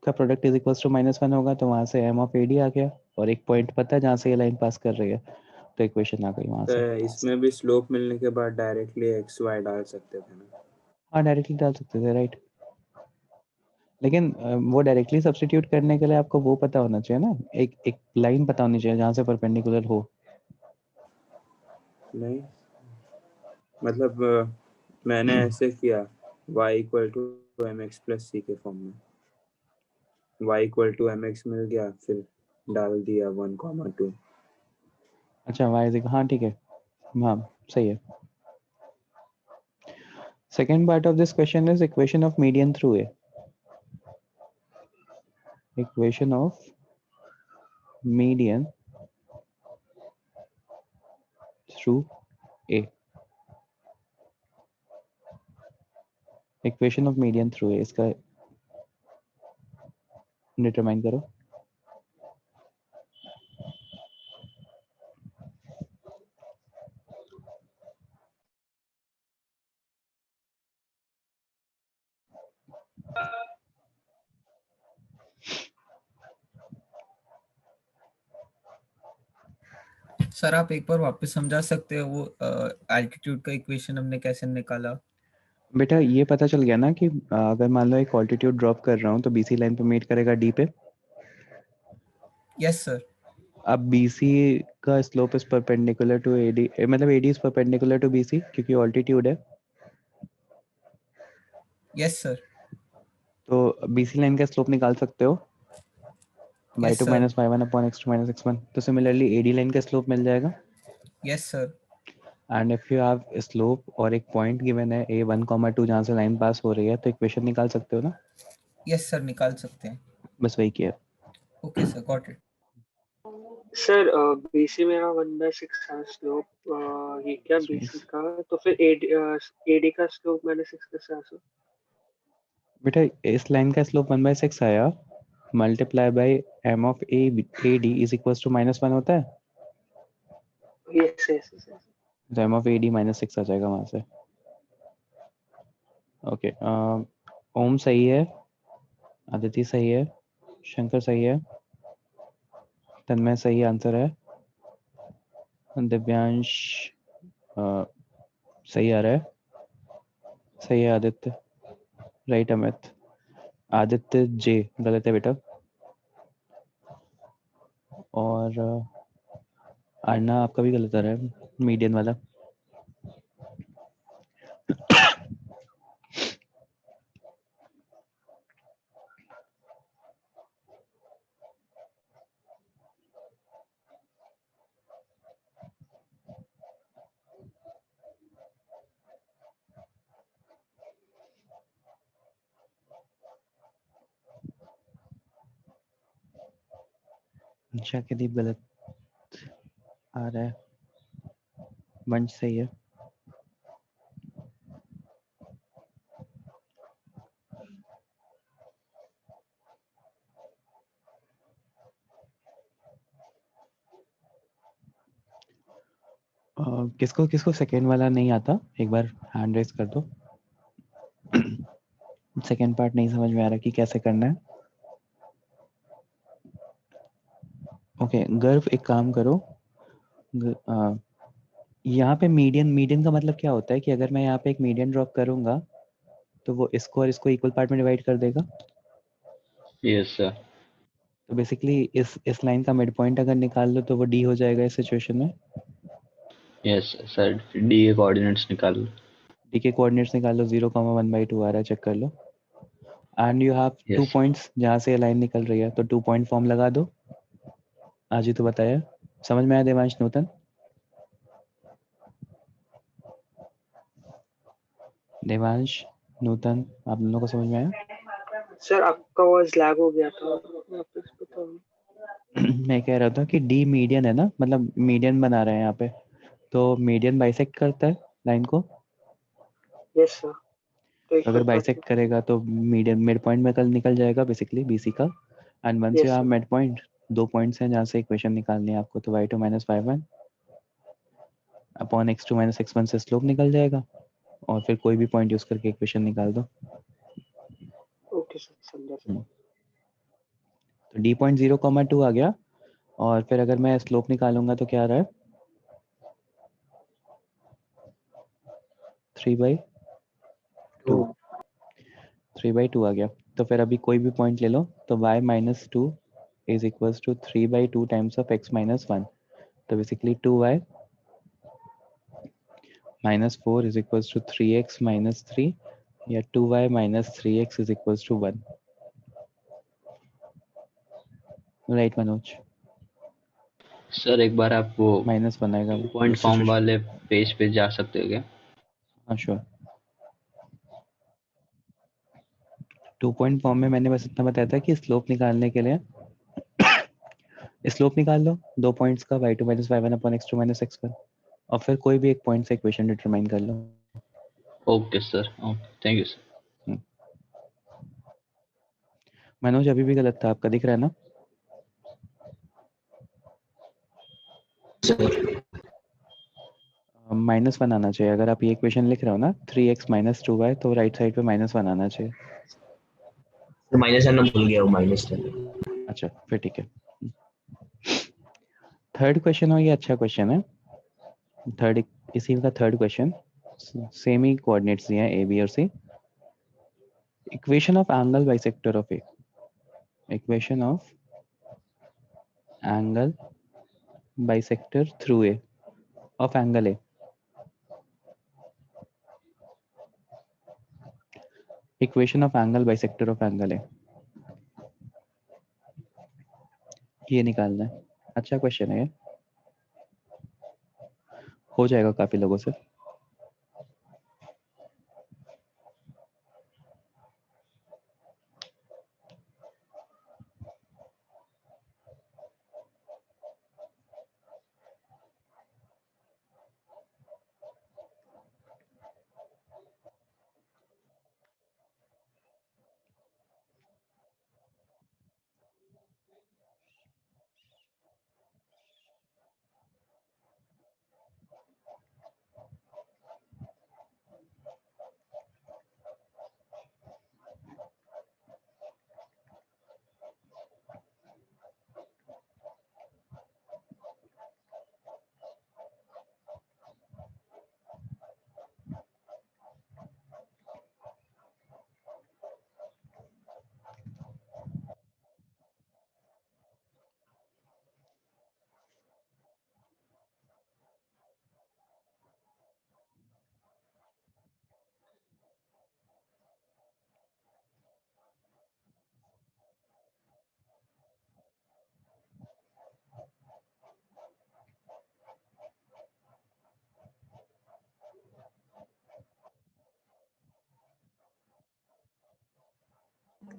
का प्रोडक्ट इज इक्वल टू -1 होगा, तो वहां से m ऑफ AD आ गया, और एक पॉइंट पता है जहाँ से ये लाइन पास कर रही है, तो इक्वेशन आ गई वहां
तो
से।
इसमें भी स्लोप मिलने के बाद डायरेक्टली एक्स वाई डाल सकते थे ना?
हाँ डायरेक्टली डाल सकते थे, राइट। लेकिन वो डायरेक्टली सब्स्टिट्यूट करने के लिए आपको वो पता होना चाहिए ना, एक लाइन पता होनी चाहिए जहाँ से परपेंडिकुलर हो।
नहीं मतलब मैंने ऐसे किया, y equal to mx plus c के फॉर्म में, y इक्वल टू mx मिल गया, फिर डाल दिया 1,2।
अच्छा y, हाँ ठीक है, हाँ सही है। Second part of this question is equation of median through A. Equation of median through A. Equation of median through A, इसका डिटरमाइन करो।
सर आप एक बार वापस समझा सकते हो वो एल्टीट्यूड का इक्वेशन हमने कैसे निकाला?
बेटा ये पता चल गया ना कि अगर मान लो एक ऑल्टीट्यूड ड्रॉप कर रहा हूँ तो BC लाइन पे मीट करेगा D पे।
Yes sir.
अब BC का slope is perpendicular to AD, मतलब AD is perpendicular to BC क्योंकि ऑल्टीट्यूड है।
Yes sir.
तो BC लाइन का स्लोप निकाल सकते हो,
Yes,
y2
sir.
- y1 upon x2 - x1। तो सिमिलरली AD लाइन का स्लोप मिल जाएगा।
Yes sir.
And if you have slope और एक पॉइंट गिवन है a1, 2 जहाँ से लाइन पास हो रही है तो इक्वेशन निकाल सकते हो ना?
यस सर, निकाल सकते हैं।
बस वही किया।
Okay sir, got it.
Sir BC मेरा 1/6 है स्लोप, ये क्या बीसी का, तो फिर एडी का स्लोप मैंने 6 कैसे आ सर?
बेटा इस लाइन का स्लोप 1/6 आया, multiply by m of AD is equals to -1 होता है,
यस यस यस।
तो m ऑफ AD -6 आ जाएगा वहां से। ओके, ओम सही है, आदित्य सही है, शंकर सही है, तन्मय सही आंसर है, दिव्यांश सही आ रहा है, सही है आदित्य, राइट अमित, आदित्य जे गलत है बेटा, और अन्ना आपका भी गलत आ रहा है, मीडियन वाला। शाकिदीप गलत आ रहा है, वंश सही है, किसको किसको सेकेंड वाला नहीं आता एक बार हैंड रेज कर दो। सेकेंड पार्ट नहीं समझ में आ रहा कि कैसे करना है। ओके गर्व एक काम करो, यहाँ पे मीडियन का मतलब क्या होता है कि अगर मैं यहाँ पे एक मीडियन ड्रॉप करूंगा तो वो इसको और इसको इक्वल पार्ट में डिवाइड कर देगा।
Yes sir.
तो बेसिकली इस लाइन का मिड पॉइंट अगर निकाल लो तो वो डी हो जाएगा इस सिचुएशन में।
यस सर, डी के कोऑर्डिनेट्स निकाल लो।
डी के कोऑर्डिनेट्स निकाल लो, 0,1/2 आ रहा है, चेक कर लो। And you have 2
Yes.
Points जहाँ से लाइन निकल रही है, तो 2 पॉइंट फॉर्म लगा दो। आज ही तो बताया, समझ में आया देवांश नूतन? देवांश नूतन आप दोनों को समझ में आया?
सर आपका वॉइस लैग हो गया था, वापस बताओ।
मैं कह रहा था कि डी मीडियन है ना, मतलब मीडियन बना रहे हैं यहाँ पे, तो मीडियन बाइसेक्ट करता है लाइन को।
Yes sir. तो
अगर बाइसेक्ट करेगा तो मीडियन मिड पॉइंट में कल निकल जाएगा बेसिकली बीसी का। And once you have mid point, 2 points हैं जहाँ से इक्वेशन निकालनी है आपको, तो y2 - y1 upon x2 - x1 से स्लोप निकल जाएगा और फिर कोई भी पॉइंट यूज करके इक्वेशन निकाल दो।
ओके सर, समझा सर।
तो d.0,2 आ गया, और फिर अगर मैं स्लोप निकालूंगा तो क्या आ रहा है, 3/2 आ गया। तो फिर अभी कोई भी पॉइंट ले लो, तो y - 2 is equals to 3/2 times of x - 1, तो basically 2y - 4 is equals to 3x - 3 या 2y - 3x is equals to 1। Right Manoj?
Sir एक बार आप वो
-1 आएगा
पॉइंट फॉर्म वाले पेज पे जा सकते हो क्या?
हाँ श्योर। 2 पॉइंट फॉर्म में मैंने बस इतना बताया था कि स्लोप निकालने के लिए स्लोप निकाल लो 2 पॉइंट्स का, y2 - y1 upon x2 - x1, और फिर कोई भी एक पॉइंट से इक्वेशन डिटरमाइन कर लो।
Okay sir, okay, thank you sir.
Manoj अभी भी गलत था आपका, दिख रहा है ना? -1 आना चाहिए। अगर आप ये इक्वेशन लिख रहे हो ना 3x - 2y, तो राइट साइड पे -1 आना चाहिए।
-10 भूल गया, वो -10।
अच्छा फिर ठीक है। थर्ड क्वेश्चन हो, ये अच्छा क्वेश्चन है। थर्ड, इसी का थर्ड क्वेश्चन, सेम ही कोऑर्डिनेट्स दिए हैं ए बी और C. Equation of angle bisector of A, equation of angle bisector through A of angle A, equation of angle bisector of angle A, ये निकालना है। अच्छा क्वेश्चन है ये। हो जाएगा काफी लोगों से।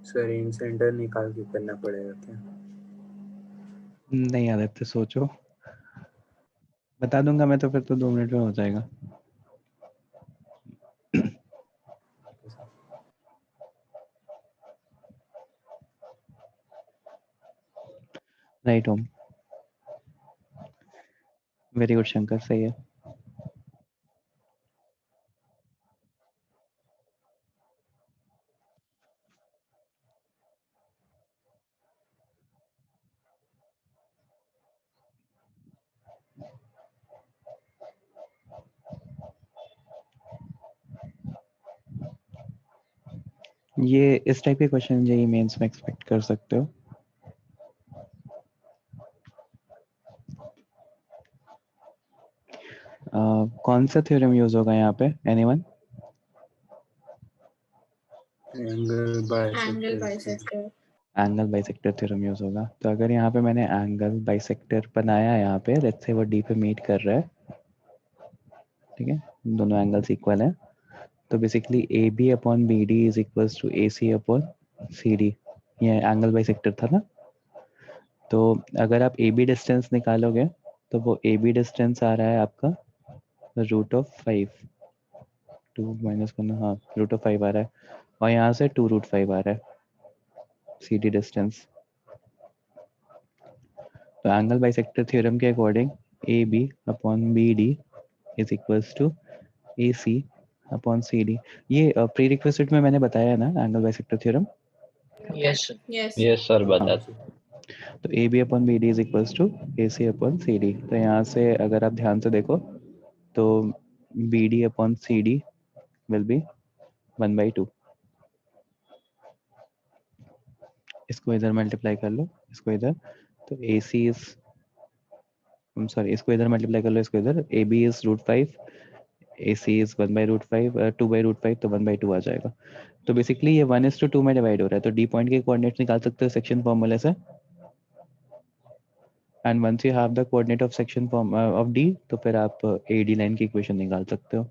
सर इन सेंटर निकाल के करना पड़ेगा क्या?
नहीं आदित्य सोचो, बता दूंगा मैं तो फिर तो 2 मिनट में हो जाएगा। Right home, very good Shankar, सही है। ये इस टाइप के क्वेश्चन जेईई मेंस में एक्सपेक्ट कर सकते हो। कौन सा थ्योरम यूज होगा यहाँ पे, anyone?
Angle
angle
bisector.
Bisector.
Angle bisector theorem use होगा। तो अगर यहाँ पे मैंने एंगल बाइसेक्टर बनाया यहाँ पे, लेट्स से वो डी पे मीट कर रहा है, ठीक है, दोनों एंगल्स इक्वल है, तो basically A B upon B D is equals to A C upon C D. ये एंगल बाइसेक्टर था ना। तो अगर आप ए बी डिस्टेंस निकालोगे तो वो ए बी डिस्टेंस आ रहा है आपका √5, 2 माइनस करना, हाँ √5 आ रहा है, और यहाँ से 2√5 आ रहा है सी डी डिस्टेंस। तो एंगल बाइसेक्टर थ्योरम के according A B upon B D is equals to A C upon C D. ये प्री रिक्वेस्ट में मैंने बताया है ना angle bisector theorem.
Yes
yes sir बता।
तो A B upon B D is equals to A C upon C D. तो यहाँ से अगर आप ध्यान से देखो तो B D upon C D will be 1/2। इसको इधर मल्टीप्लाई कर लो, इसको इधर, तो ए सी इज, सॉरी इसको इधर मल्टीप्लाई कर लो, इसको इधर, A B is √5, A C is 1/√5, 2/√5, तो 1/2 आ जाएगा। तो बेसिकली ये 1:2 में डिवाइड हो रहा है। तो डी पॉइंट के कोऑर्डिनेट्स निकाल सकते हो सेक्शन फॉर्मूले से, and once you have the coordinate of section form of D, तो फिर आप ए डी लाइन की इक्वेशन निकाल सकते हो।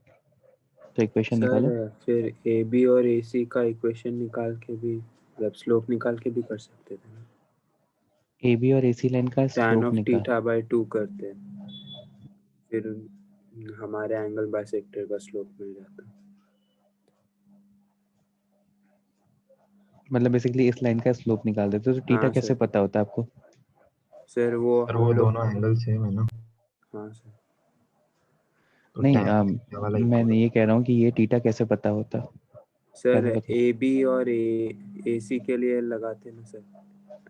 तो इक्वेशन निकालो।
सर फिर ए बी और ए सी का इक्वेशन निकाल के भी, मतलब स्लोप निकाल के भी कर सकते थे ना।
ए बी और ए सी लाइन का
tan
स्लोप
ऑफ
निकाल,
θ/2 करते हैं, फिर हमारे एंगल बाइसेक्टर का स्लोप मिल जाता।
मतलब बेसिकली इस लाइन का स्लोप निकाल देते हो। तो थीटा
हाँ
कैसे
सर।
पता होता है आपको?
सर वो
सर
हम
वो
लोग,
दोनों एंगल सेम है ना,
हाँ सर।
तो
नहीं
tan थीटा वाला
मैं
equal
ये कह रहा हूँ कि ये थीटा कैसे पता होता है?
सर
कैसे पता?
ए बी और ए सी के लिए लगाते हैं ना सर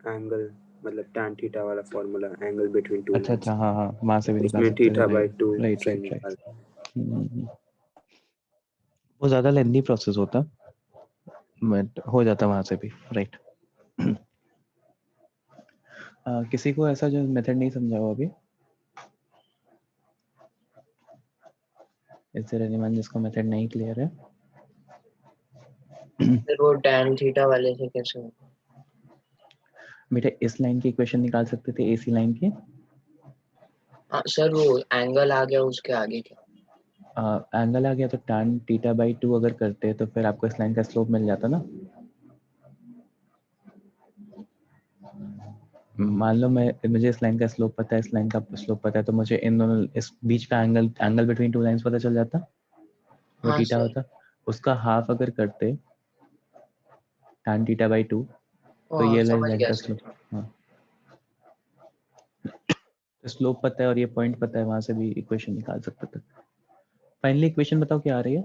एंगल, मतलब tan थीटा वाला फॉर्मूला, एंगल बिटवीन टू
अच्छा अच्छा, हाँ हाँ, वहां से भी निकाल
उसमें
सकते हो।
θ/2
राइट
से
राइट राइट।
निकालते हैं।
वो ज्यादा लेंदी प्रोसेस होता, बट हो जाता वहां से भी, राइट। किसी को ऐसा जो मेथड नहीं समझा हो अभी? इज देयर एनीवन जिसको मेथड नहीं क्लियर है?
फिर वो tan थीटा वाले से कैसे होगा?
बेटा इस लाइन की इक्वेशन निकाल सकते थे, एसी लाइन की।
हाँ सर, वो एंगल आ गया उसके आगे क्या?
एंगल आ गया तो tan थीटा बाई 2 अगर करते तो फिर आपको इस लाइन का स्लोप मिल जाता ना। मान लो मुझे इस लाइन का स्लोप पता है, इस लाइन का स्लोप पता है, तो मुझे इन दोनों इस बीच का एंगल बिटवीन टू लाइंस पता चल जाता, वो
हाँ
थीटा
सर।
होता। उसका हाफ अगर करते tan थीटा बाई 2 तो ये
समझ
लाइन
गया
का
सर।
स्लोप। हाँ, तो स्लोप पता है और ये पॉइंट पता है, वहां से भी इक्वेशन निकाल सकते थे। फाइनली इक्वेशन बताओ क्या आ रही है।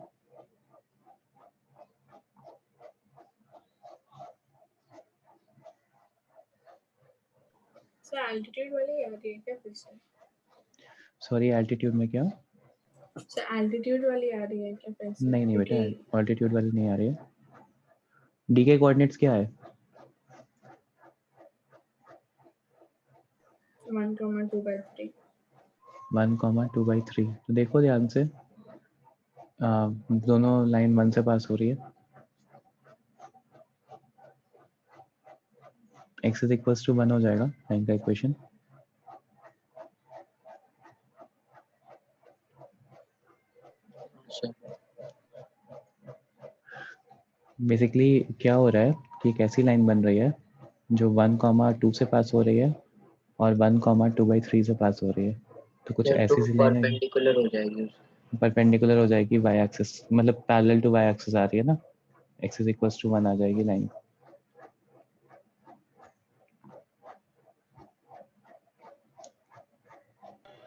सर एल्टीट्यूड वाली आ रही है क्या फिर से?
सॉरी, एल्टीट्यूड में क्या?
सर एल्टीट्यूड वाली आ रही है क्या फिर से?
नहीं बेटा,
क्योंकि
ऑल्टीट्यूड वाली नहीं आ रही है। डी के कोऑर्डिनेट्स क्या है?
1,2/3।
1,2/3। तो देखो ध्यान से, दोनों लाइन 1 से पास हो रही है। x इज इक्वल्स टू 1 हो जाएगा लाइन का इक्वेशन।
सर
बेसिकली क्या हो रहा है कि एक ऐसी लाइन बन रही है जो 1,2 से पास हो रही है और 1,2/3 से पास हो रही है। तो कुछ ऐसी सी लाइन है
परपेंडिकुलर हो जाएगी।
परपेंडिकुलर हो जाएगी y एक्सिस, मतलब पैरेलल टू y एक्सिस आ रही है ना, x इज इक्वल्स टू 1 आ जाएगी लाइन।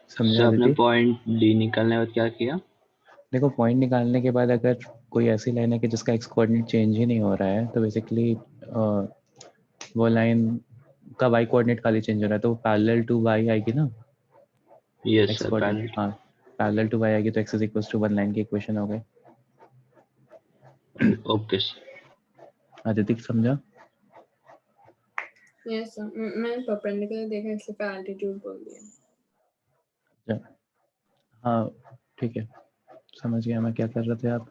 सर
समझा
आपने
दीदी?
पॉइंट डी निकालने के बाद क्या किया?
देखो, पॉइंट निकालने के बाद अगर कोई ऐसी लाइन है कि जिसका एक्स कोऑर्डिनेट चेंज ही नहीं हो रहा है, तो बेसिकली वो लाइन का वाई कोऑर्डिनेट खाली चेंज हो रहा है, तो वो पैरेलल टू वाई आएगी ना।
यस
एक्स
सर,
कोऑर्डिनेट, हाँ, पैरेलल टू वाई आएगी तो X is equals to 1 line की इक्वेशन हो गई।
Okay sir.
आदित्य समझा?
यस सर, मैं परपेंडिकुलर देखा इसलिए पे एल्टीट्यूड बोल दिया।
हाँ ठीक है, समझ गया मैं क्या कर रहे थे आप।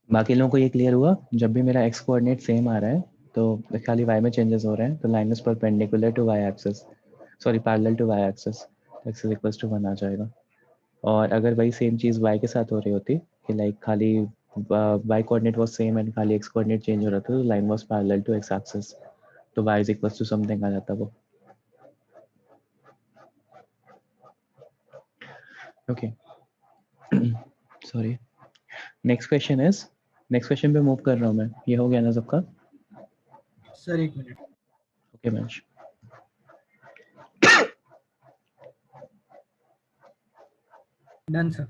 बाकी लोगों को ये क्लियर हुआ? जब भी मेरा एक्स कोऑर्डिनेट सेम आ रहा है तो खाली वाई में चेंजेस हो रहे हैं, तो line is perpendicular to Y axis, sorry parallel to Y axis, X is equals to 1 आ जाएगा। और अगर वही सेम चीज़ y के साथ हो रही होती कि लाइक खाली y coordinate was same and खाली x कोऑर्डिनेट चेंज हो रहा था, तो line was parallel to x axis, तो y is equals to something आ जाता वो। Okay, sorry. नेक्स्ट क्वेश्चन पे मूव कर रहा हूँ मैं। ये हो गया ना सबका?
सर एक minute.
Okay Mansh.
Done sir.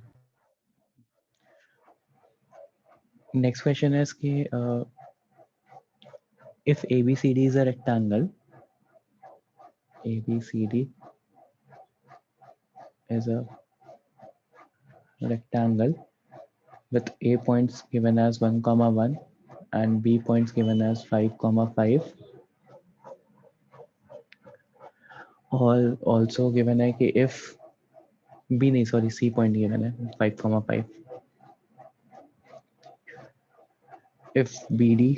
Next question है कि if ABCD is a rectangle, ABCD is a rectangle with A points given as 1, 1 and B points given as 5, 5, और also given है कि if B नहीं, सॉरी, C point given है 5, 5, if BD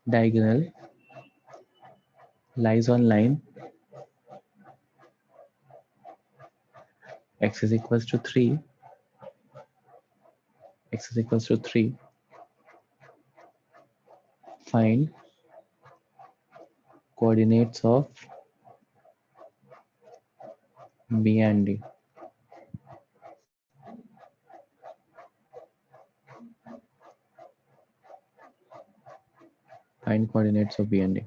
diagonal lies on line x is equals to 3, x is equals to 3, find coordinates of B and D. Find coordinates of B and D.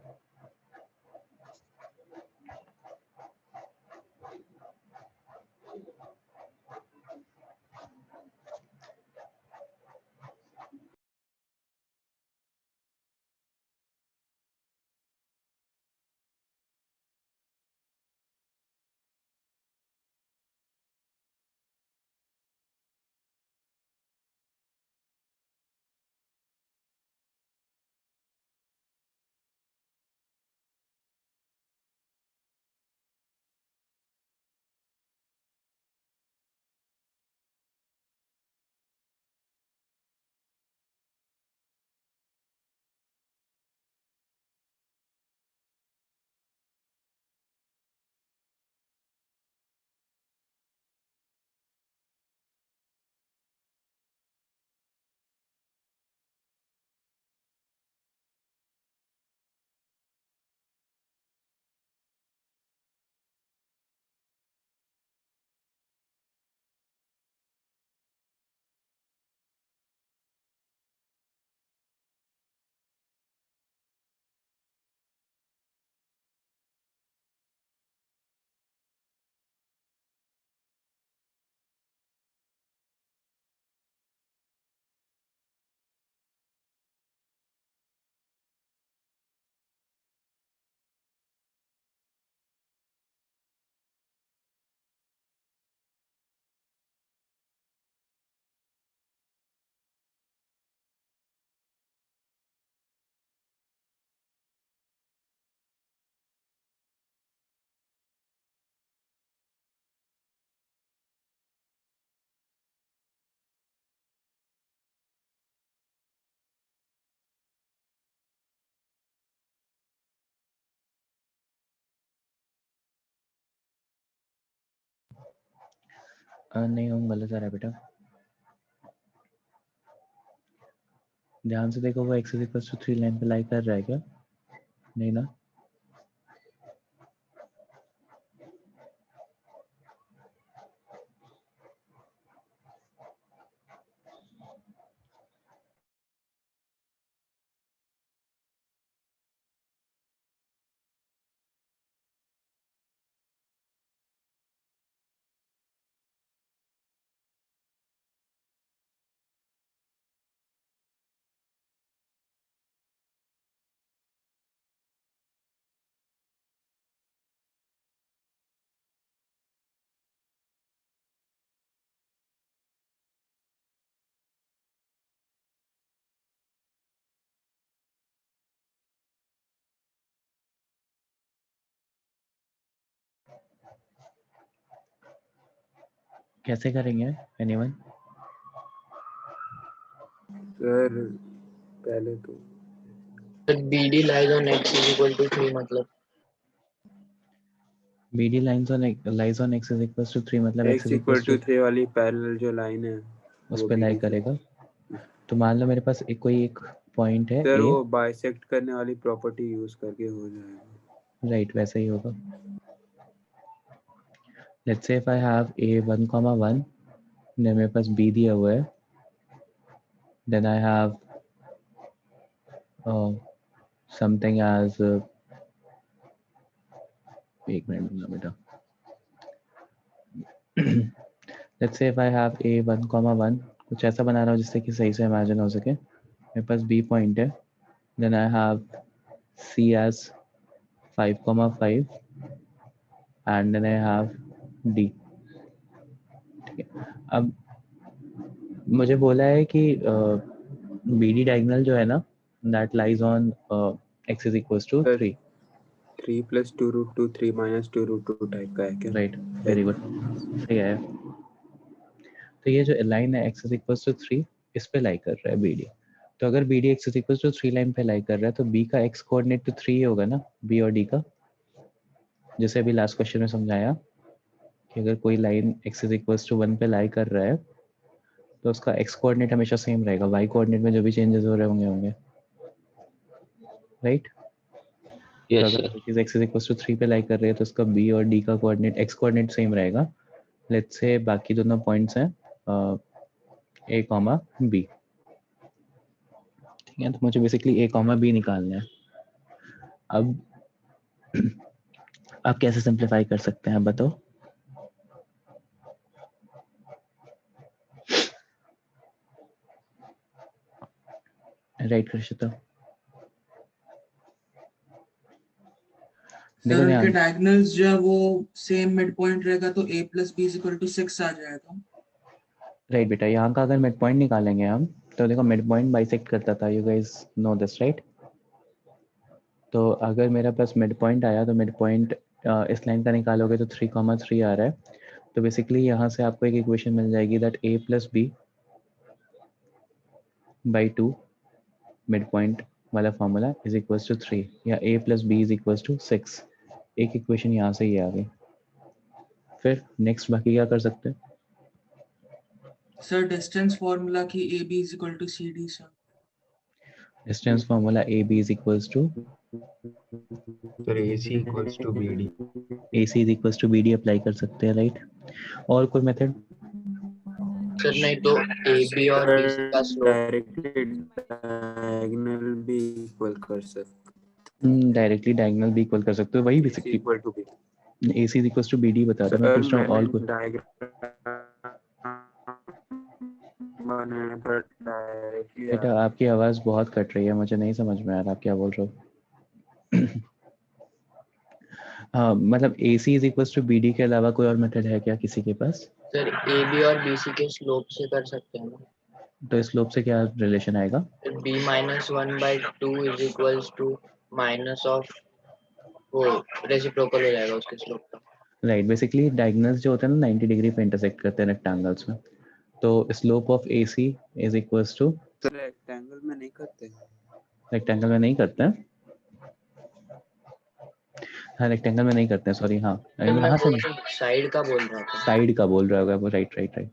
नहीं हम गलत आ रहा है बेटा, ध्यान से देखो वो x इक्वल टू 3 लाइन पे लाई कर रहा है क्या? नहीं ना? कैसे करेंगे एनीवन?
सर पहले तो
BD lies on x is equal to 3 मतलब
BD lies on x is equal to 3 मतलब x
x
is
equal
equal
to
to
3 वाली पैरेलल जो लाइन है
उस
वो
पे लाई
BD से।
करेगा। तो मान लो मेरे पास कोई एक पॉइंट है
सर
A,
वो बाइसेक्ट करने वाली प्रॉपर्टी यूज करके हो जाएगा।
राइट वैसा ही होगा। Let's say if I have A 1,1 then मेरे पास B दिया हुआ है, then I have something as एक मिनट रुकना बेटा। Let's say if I have A 1,1 कुछ ऐसा बना रहा हूँ जिससे कि सही से इमेजिन हो सके। मेरे पास B पॉइंट है, then I have C as 5,5 and then I have D। ठीक है, अब मुझे बोला है कि BD डायगोनल जो है ना that lies on x is equals to 3।
3 + 2√2 3 - 2√2 type का है क्या?
राइट, वेरी गुड, सही है। तो ये जो लाइन है x is equals to 3 इस पे लाई कर रहा है BD। तो अगर BD x is equals to 3 line पे लाई कर रहा है तो B का x कोऑर्डिनेट तो 3 ही होगा ना, B और D का, जैसे अभी लास्ट क्वेश्चन में समझाया कि अगर कोई line x is equals to 1 पे लाई कर रहा है तो उसका x कोऑर्डिनेट हमेशा सेम रहेगा, y कोऑर्डिनेट में जो भी चेंजेस हो रहे होंगे, राइट? तो
यस
अगर
सर।
चीज x is equals to 3 पे लाई कर रही है तो उसका b और d का कोऑर्डिनेट x कोऑर्डिनेट सेम रहेगा। लेट्स से बाकी दोनों पॉइंट्स हैं a, b। ठीक है, तो मुझे बेसिकली a, b निकालना है। अब आप कैसे सिंप्लीफाई कर सकते हैं बताओ? राइट कृषिता, देखो
सर उनके
ध्यान,
डायगोनल्स जो है वो सेम मिड पॉइंट रहेगा तो a + b = 6 आ जाएगा।
राइट बेटा, यहाँ का अगर मिड पॉइंट निकालेंगे हम तो देखो मिड पॉइंट बाइसेक्ट करता था, you guys know this right? तो अगर मेरा पास मिड पॉइंट आया तो मिड पॉइंट इस लाइन का निकालोगे तो 3,3 आ रहा है। तो बेसिकली यहाँ से आपको एक इक्वेशन मिल जाएगी that a + b by 2 mid point वाला फॉर्मूला इज इक्वल्स टू 3 या a + b is equals to 6। एक इक्वेशन यहाँ से ही आ गई। फिर नेक्स्ट बाकी क्या कर सकते हैं?
सर डिस्टेंस फार्मूला की AB = CD sir.
Distance formula AB is equals to
sir AC = BD।
AC is equals to BD apply कर सकते हैं, राइट? और कोई मेथड?
सर नहीं तो AB और BC का स्लोप
डायरेक्टली डायगोनल भी इक्वल कर सकते।
डायरेक्टली डायगोनल भी इक्वल कर सकते हो, वही basically
equal to B.
AC is equals to BD बता रहा हूं, मैं पूछ रहा हूँ और कोई। बेटा आपकी आवाज बहुत कट रही है, मुझे नहीं समझ में आ रहा आप क्या बोल रहे हो। हाँ मतलब AC is equals to BD के अलावा कोई और मेथड है क्या किसी के पास?
सर AB और BC के स्लोप से कर सकते हैं ना।
तो स्लोप से क्या रिलेशन आएगा?
B - 1/2 is equals to minus of वो रेसिप्रोकल हो जाएगा उसके स्लोप का।
राइट, बेसिकली डायगोनल्स जो होते हैं ना 90 डिग्री पे इंटरसेक्ट करते हैं रेक्टेंगल्स में, तो slope of AC is equals to
rectangle में नहीं करते।
रेक्टेंगल में नहीं करते हैं? हाँ रेक्टेंगल में नहीं करते हैं, सॉरी। हाँ
मैं
यहाँ से
साइड का बोल रहा था।
साइड का बोल रहा होगा वो, राइट राइट राइट।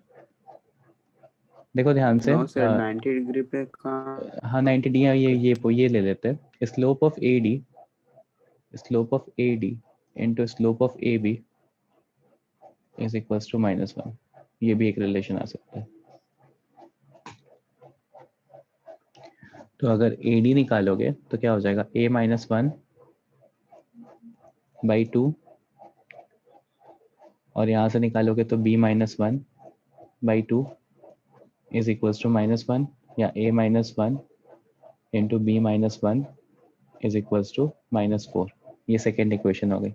देखो ध्यान से,
नो सर 90 डिग्री पे कहाँ?
हाँ 90 डी, ये ले लेते हैं। Slope of A D into slope of A B is equals to -1। ये भी एक रिलेशन आ सकता है। तो अगर ए डी निकालोगे तो क्या हो जाएगा, a - 1/2, और यहाँ से निकालोगे तो b - 1/2 इज इक्वल्स टू -1, या a - 1 into b - 1 is equals to -4। ये सेकेंड इक्वेशन हो गई।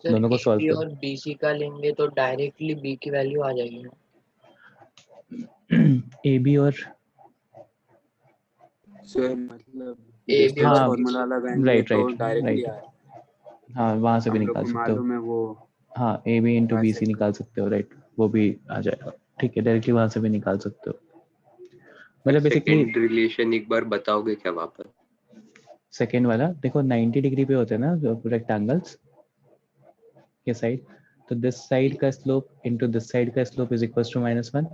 दोनों को सॉल्व
AB
करो।
और BC का लेंगे तो डायरेक्टली B की वैल्यू आ जाएगी ना।
ए बी और
सर मतलब
AB
डिस्टेंस
हाँ
फॉर्मूला लगाएंगे
राइट
तो
राइट
डायरेक्टली
राइट,
आए।
हाँ वहाँ से भी
हम लोग
निकाल
को
सकते हो।
मालूम है वो
हाँ A B into B C
bisect
निकाल सकते हो, राइट, वो भी आ जाएगा। ठीक है, डायरेक्टली वहाँ से भी निकाल सकते हो। मतलब बेसिकली
सेकंड रिलेशन एक बार बताओगे क्या वापस?
सेकेंड वाला देखो 90 डिग्री पे होते हैं ना जो रेक्टेंगल्स के साइड, तो दिस साइड का स्लोप इंटू दिस साइड का slope is equals to -1।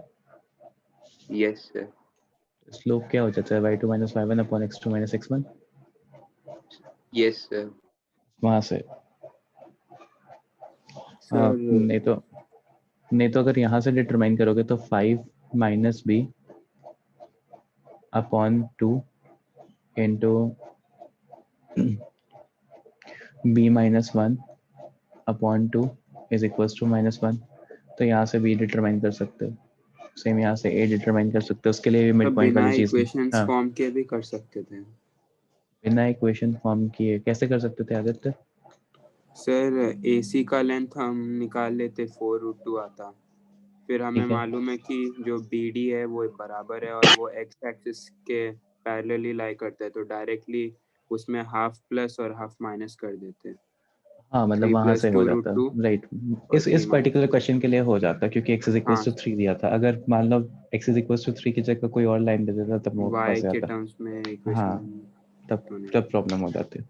Yes sir.
Slope क्या हो जाता है, y2 - y1 upon x2 - x1।
Yes sir.
वहाँ से
सर
नहीं तो अगर यहाँ से डिटरमाइन करोगे तो 5 - b upon 2 into b - 1 upon 2 is equals to -1। तो यहाँ से b डिटरमाइन कर सकते हो, सेम यहाँ से a डिटरमाइन कर सकते हो। उसके लिए मिड पॉइंट
बिना
वाली चीज।
इक्वेशंस
हाँ
फॉर्म के भी कर सकते थे।
बिना इक्वेशन फॉर्म किए कैसे कर सकते थे आदित्य?
सर AC का लेंथ हम निकाल लेते 4√2 आता, फिर हमें
ठीक है,
मालूम है कि जो BD है वो बराबर है और वो x एक्सिस के पैरेलली लाई करता है, तो डायरेक्टली उसमें हाफ प्लस और हाफ माइनस कर देते हैं।
हाँ मतलब
3
वहां से
+
हो
2√2
जाता, राइट।
और
इस
3
पर्टिकुलर
-2।
क्वेश्चन के लिए हो जाता क्योंकि x इज
हाँ
इक्वल्स टू 3 दिया था। अगर मान लो x इज इक्वल्स टू 3 की जगह कोई और लाइन दे देता तब वो
y
फंस
के
जाता।
टर्म्स में
हाँ
इक्वेशन
तब प्रॉब्लम हो जाती।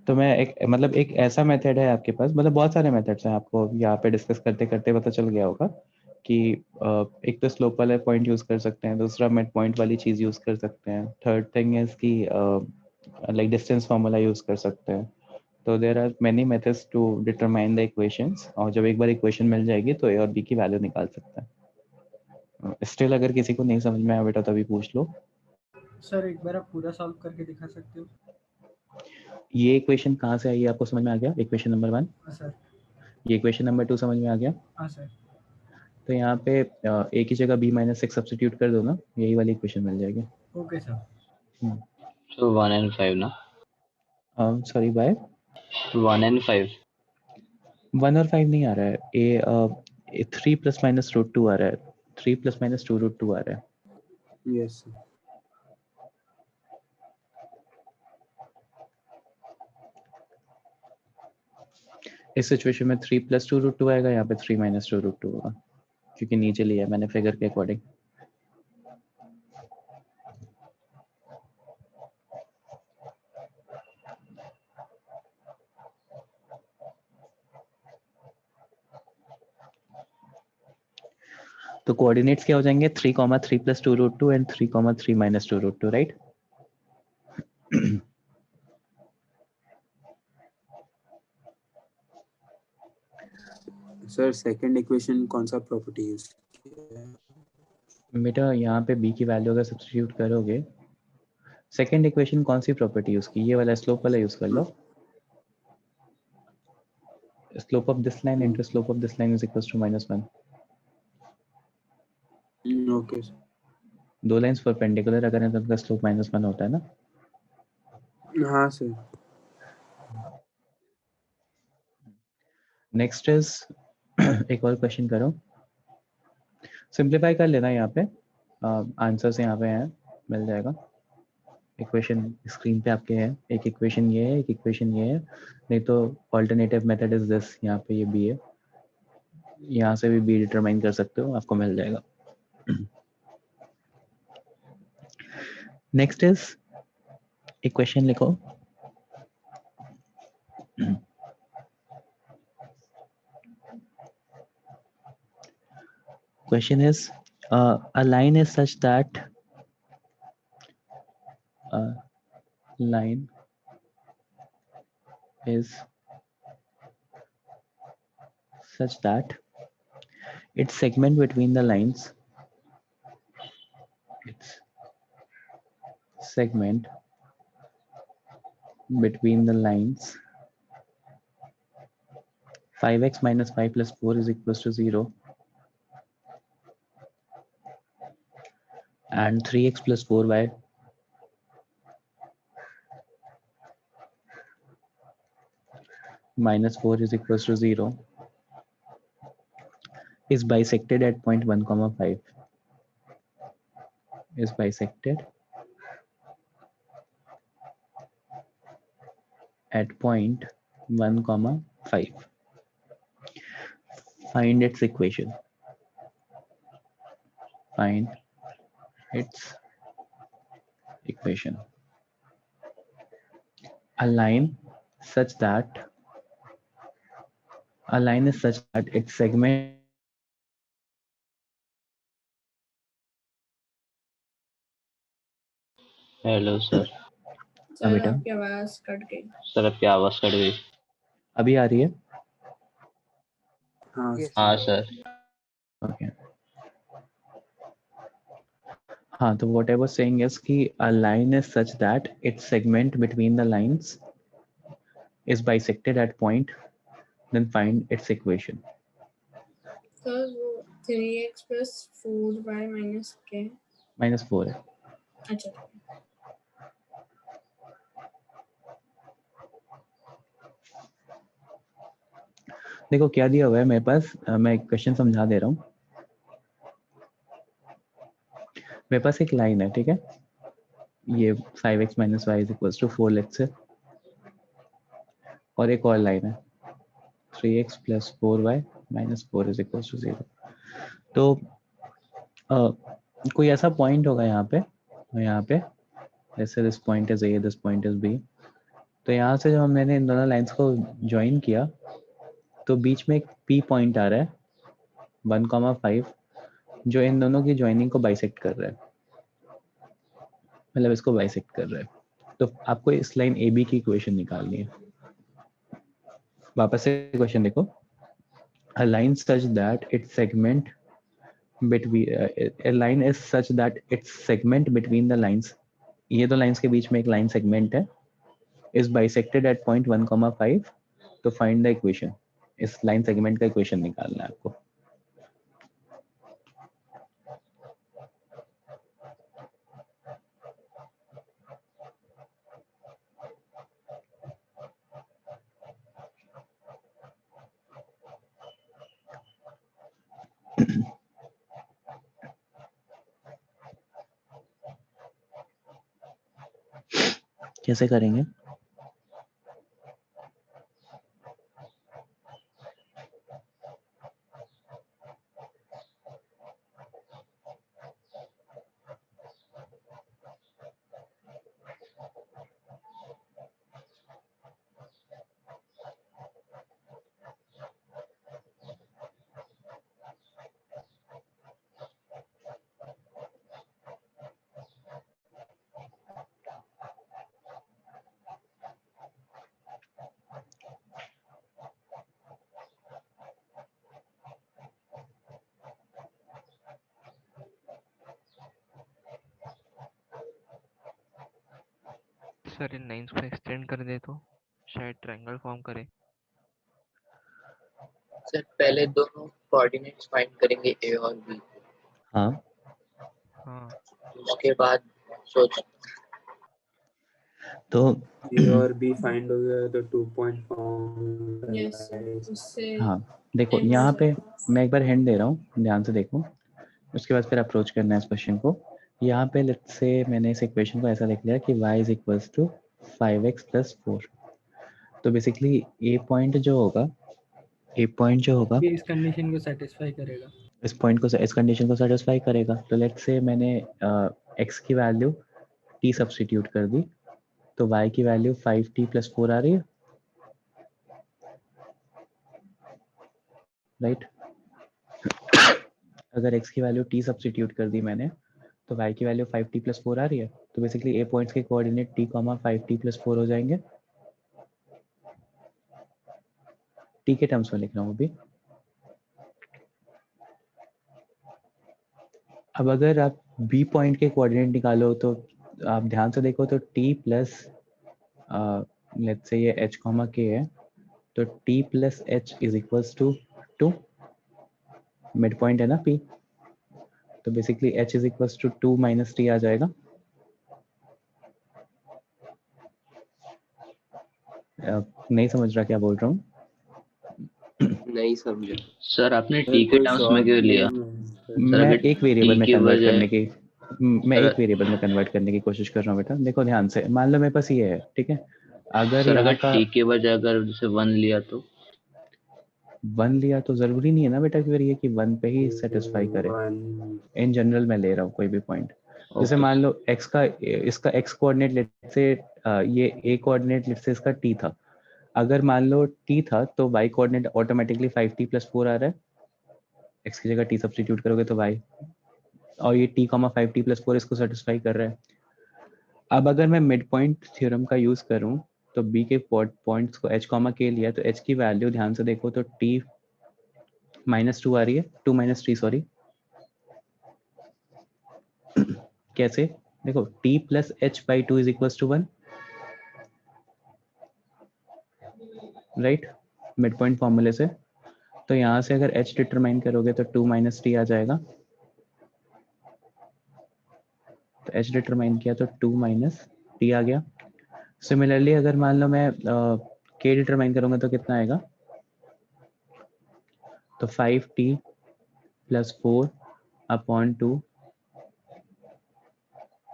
तो मैं एक ऐसा मेथड है आपके पास, मतलब बहुत सारे मेथड्स हैं, आपको यहाँ पे डिस्कस करते करते पता चल गया होगा कि एक तो स्लोप वाला पॉइंट यूज कर सकते हैं, दूसरा मिड पॉइंट वाली चीज यूज कर सकते हैं, थर्ड थिंग इज कि लाइक डिस्टेंस फार्मूला यूज कर सकते हैं। तो there are many methods to determine the equations, और जब एक बार इक्वेशन मिल जाएगी तो ए और बी की वैल्यू निकाल सकते हैं। स्टिल अगर किसी को नहीं समझ में आया बेटा तभी पूछ लो।
सर एक बार आप पूरा सॉल्व करके दिखा सकते हो?
ये इक्वेशन कहाँ से आई है आपको समझ में आ गया? Equation number 1।
हाँ सर।
ये इक्वेशन नंबर 2 समझ में आ गया?
हाँ सर।
तो यहाँ पे a की जगह b - 6 सब्स्टिट्यूट कर दो ना, यही वाली इक्वेशन मिल जाएगी।
Okay sir.
So 1 and 5 ना?
Sorry bye
1 and 5.
1 और 5 नहीं आ रहा है, ए 3 ± √2 आ रहा है, 3 ± 2√2 आ रहा है।
Yes sir.
इस सिचुएशन में 3 + 2√2 आएगा, यहाँ पे 3 - 2√2 होगा क्योंकि नीचे लिया मैंने फिगर के अकॉर्डिंग। तो कोऑर्डिनेट्स क्या हो जाएंगे, 3, 3 + 2√2 and 3, 3 - 2√2, right.
Sir second equation कौन सा प्रॉपर्टी यूज किया है?
बेटा यहाँ पे b की वैल्यू अगर सब्स्टिट्यूट करोगे, सेकंड इक्वेशन कौन सी प्रॉपर्टी यूज की, ये वाला स्लोप वाला यूज कर लो। Slope of this line into slope of this line is equals to -1।
Okay sir.
दो लाइंस परपेंडिकुलर अगर है तो उनका स्लोप -1 होता है ना।
हाँ सर।
नेक्स्ट इज एक और क्वेश्चन करो, सिंप्लीफाई कर लेना। यहाँ पे आंसर्स यहाँ पे हैं, मिल जाएगा। इक्वेशन स्क्रीन पे आपके हैं, एक इक्वेशन ये है, एक इक्वेशन ये है, नहीं तो ऑल्टरनेटिव मेथड इज दिस, यहाँ पे ये बी है, यहाँ से भी बी डिटरमाइन कर सकते हो, आपको मिल जाएगा। नेक्स्ट इज इक्वेशन लिखो, Question is, a line is such that line is such that its segment between the lines, its segment between the lines 5x minus 5 plus 4 is equals to 0 and 3x plus 4y minus 4 is equals to 0 is bisected at point 1 comma 5 is bisected at point 1 comma 5. Find its equation. Find its equation. A line is such that its segment
hello sir.
Sir
बेटा
आपकी आवाज cut गई।
Sir आपकी आवाज cut गई।
अभी आ रही है?
हाँ सर।
ओके हाँ, तो what I was saying is कि a line is such that its segment between the lines is bisected at point, then find its equation.
Sir वो 3x plus 4y minus क्या है?
-4 है।
अच्छा
देखो क्या दिया हुआ है मेरे पास, मैं क्वेश्चन समझा दे रहा हूँ। मेरे पास एक लाइन है, ठीक है, ये 5x minus y is equals to 4 let's say, और एक और लाइन है 3x plus 4y minus 4 is equals to 0। तो कोई ऐसा पॉइंट होगा यहाँ पे जैसे this point is A, this point is B। तो यहाँ से जब मैंने इन दोनों लाइंस को ज्वाइन किया तो बीच में एक P पॉइंट आ रहा है 1,5 जो इन दोनों की ज्वाइनिंग को बाइसेक्ट कर रहा है, मतलब इसको बाइसेक्ट कर रहा है। तो आपको इस लाइन AB की इक्वेशन निकालनी है। वापस से क्वेश्चन देखो, a line such that its segment between a line is such that its segment between the lines, ये दो लाइंस के बीच में एक लाइन सेगमेंट है, is bisected at point 1,5। तो फाइंड द इक्वेशन, इस लाइन सेगमेंट का इक्वेशन निकालना है आपको। कैसे करेंगे?
सर इन लाइंस को एक्सटेंड कर दे तो शायद ट्रायंगल फॉर्म करे।
सर पहले दोनों कोऑर्डिनेट्स फाइंड करेंगे ए और बी।
हाँ
हाँ
उसके बाद सोच
तो
ए और बी फाइंड हो गया तो 2 पॉइंट फॉर्म।
यस उससे
हाँ देखो
M
यहाँ
हो
पे
जाएगा।
मैं एक बार हिंट दे रहा हूँ, ध्यान से देखो, उसके बाद फिर अप्रोच करना है इस क्वेश्चन को। यहाँ पे लेट्स से मैंने इस इक्वेशन को ऐसा लिख लिया कि y is equals to 5x plus 4। तो बेसिकली ए पॉइंट जो होगा
ये इस कंडीशन को सेटिस्फाई करेगा।
इस कंडीशन को सेटिस्फाई करेगा। तो लेट्स से मैंने x की वैल्यू t सब्स्टिट्यूट कर दी, तो y की वैल्यू 5t प्लस 4 आ रही है। राइट। अगर x की वैल्यू t सब्स्टिट्यूट कर दी मैंने तो y की वैल्यू 5t + 4 आ रही है। तो बेसिकली a पॉइंट्स के कोऑर्डिनेट t, 5t + 4 हो जाएंगे। t के टर्म्स में लिख रहा हूँ अभी। अब अगर आप b पॉइंट के कोऑर्डिनेट निकालो तो आप ध्यान से देखो तो t प्लस लेट्स से ये h, k है, तो t + h is equals to 2, mid point है ना p, तो basically h is equals to 2 - t आ जाएगा। नहीं समझ रहा क्या बोल रहा हूँ?
नहीं समझा
सर आपने टी के टर्म्स में क्यों लिया?
मैं एक वेरिएबल में
की
कन्वर्ट
वजह
करने की मैं
सर-
एक वेरिएबल में कन्वर्ट करने की कोशिश कर रहा हूँ बेटा। देखो ध्यान से, मान लो मेरे पास ये है, ठीक है। अगर
सर
यहाँ
अगर
का
टी के बजाय अगर जैसे 1 लिया तो
1 लिया तो जरूरी नहीं है ना बेटा कि फिर ये कि 1 पे ही सेटिस्फाई करे। इन जनरल मैं ले रहा हूँ कोई भी पॉइंट। जैसे
ओके
मान लो x का इसका x कोऑर्डिनेट लेट से ये a कोऑर्डिनेट लेट से इसका t था। अगर मान लो t था तो y कोऑर्डिनेट ऑटोमेटिकली 5t + 4 आ रहा है। x की जगह t सब्स्टिट्यूट करोगे तो y, और ये t, 5t + 4 इसको सेटिस्फाई कर रहा है। अब अगर मैं मिड पॉइंट थ्योरम का यूज करूं तो b के पॉइंट्स को h, k लिया तो h की वैल्यू ध्यान से देखो तो t -2 आ रही है, 2 - 3 सॉरी। कैसे? देखो t + h/2 is equals to 1, right, mid point फॉर्मूले से। तो यहाँ से अगर h डिटरमाइन करोगे तो 2 - t आ जाएगा। तो h डिटरमाइन किया तो 2 - t आ गया। सिमिलरली अगर मान लो मैं k डिटरमाइन करूंगा तो कितना आएगा? तो 5t + 4/2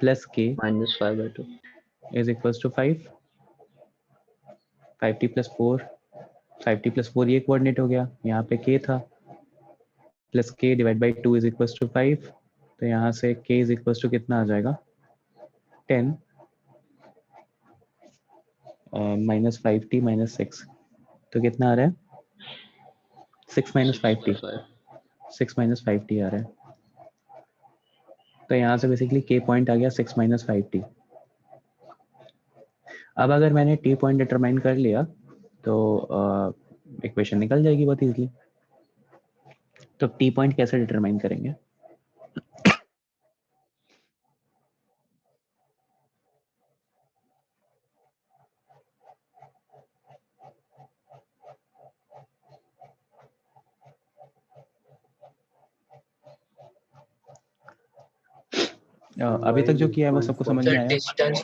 + k
-5/2
is equals to 5। 5t + 4, 5t + 4 ये कोऑर्डिनेट हो गया, यहाँ पे k था, plus k / 2 is equals to 5। तो यहाँ से k इज इक्वल्स टू कितना आ जाएगा? 10 -5t - 6, तो कितना आ रहा है? 6 - 5t, 6 - 5t आ रहा है। तो यहाँ से बेसिकली k पॉइंट आ गया 6 - 5t। अब अगर मैंने t पॉइंट डिटरमाइन कर लिया तो इक्वेशन निकल जाएगी बहुत इजीली। तो t पॉइंट कैसे डिटरमाइन करेंगे? अभी तक जो किया है वो सबको समझ में
सर
आया?
डिस्टेंस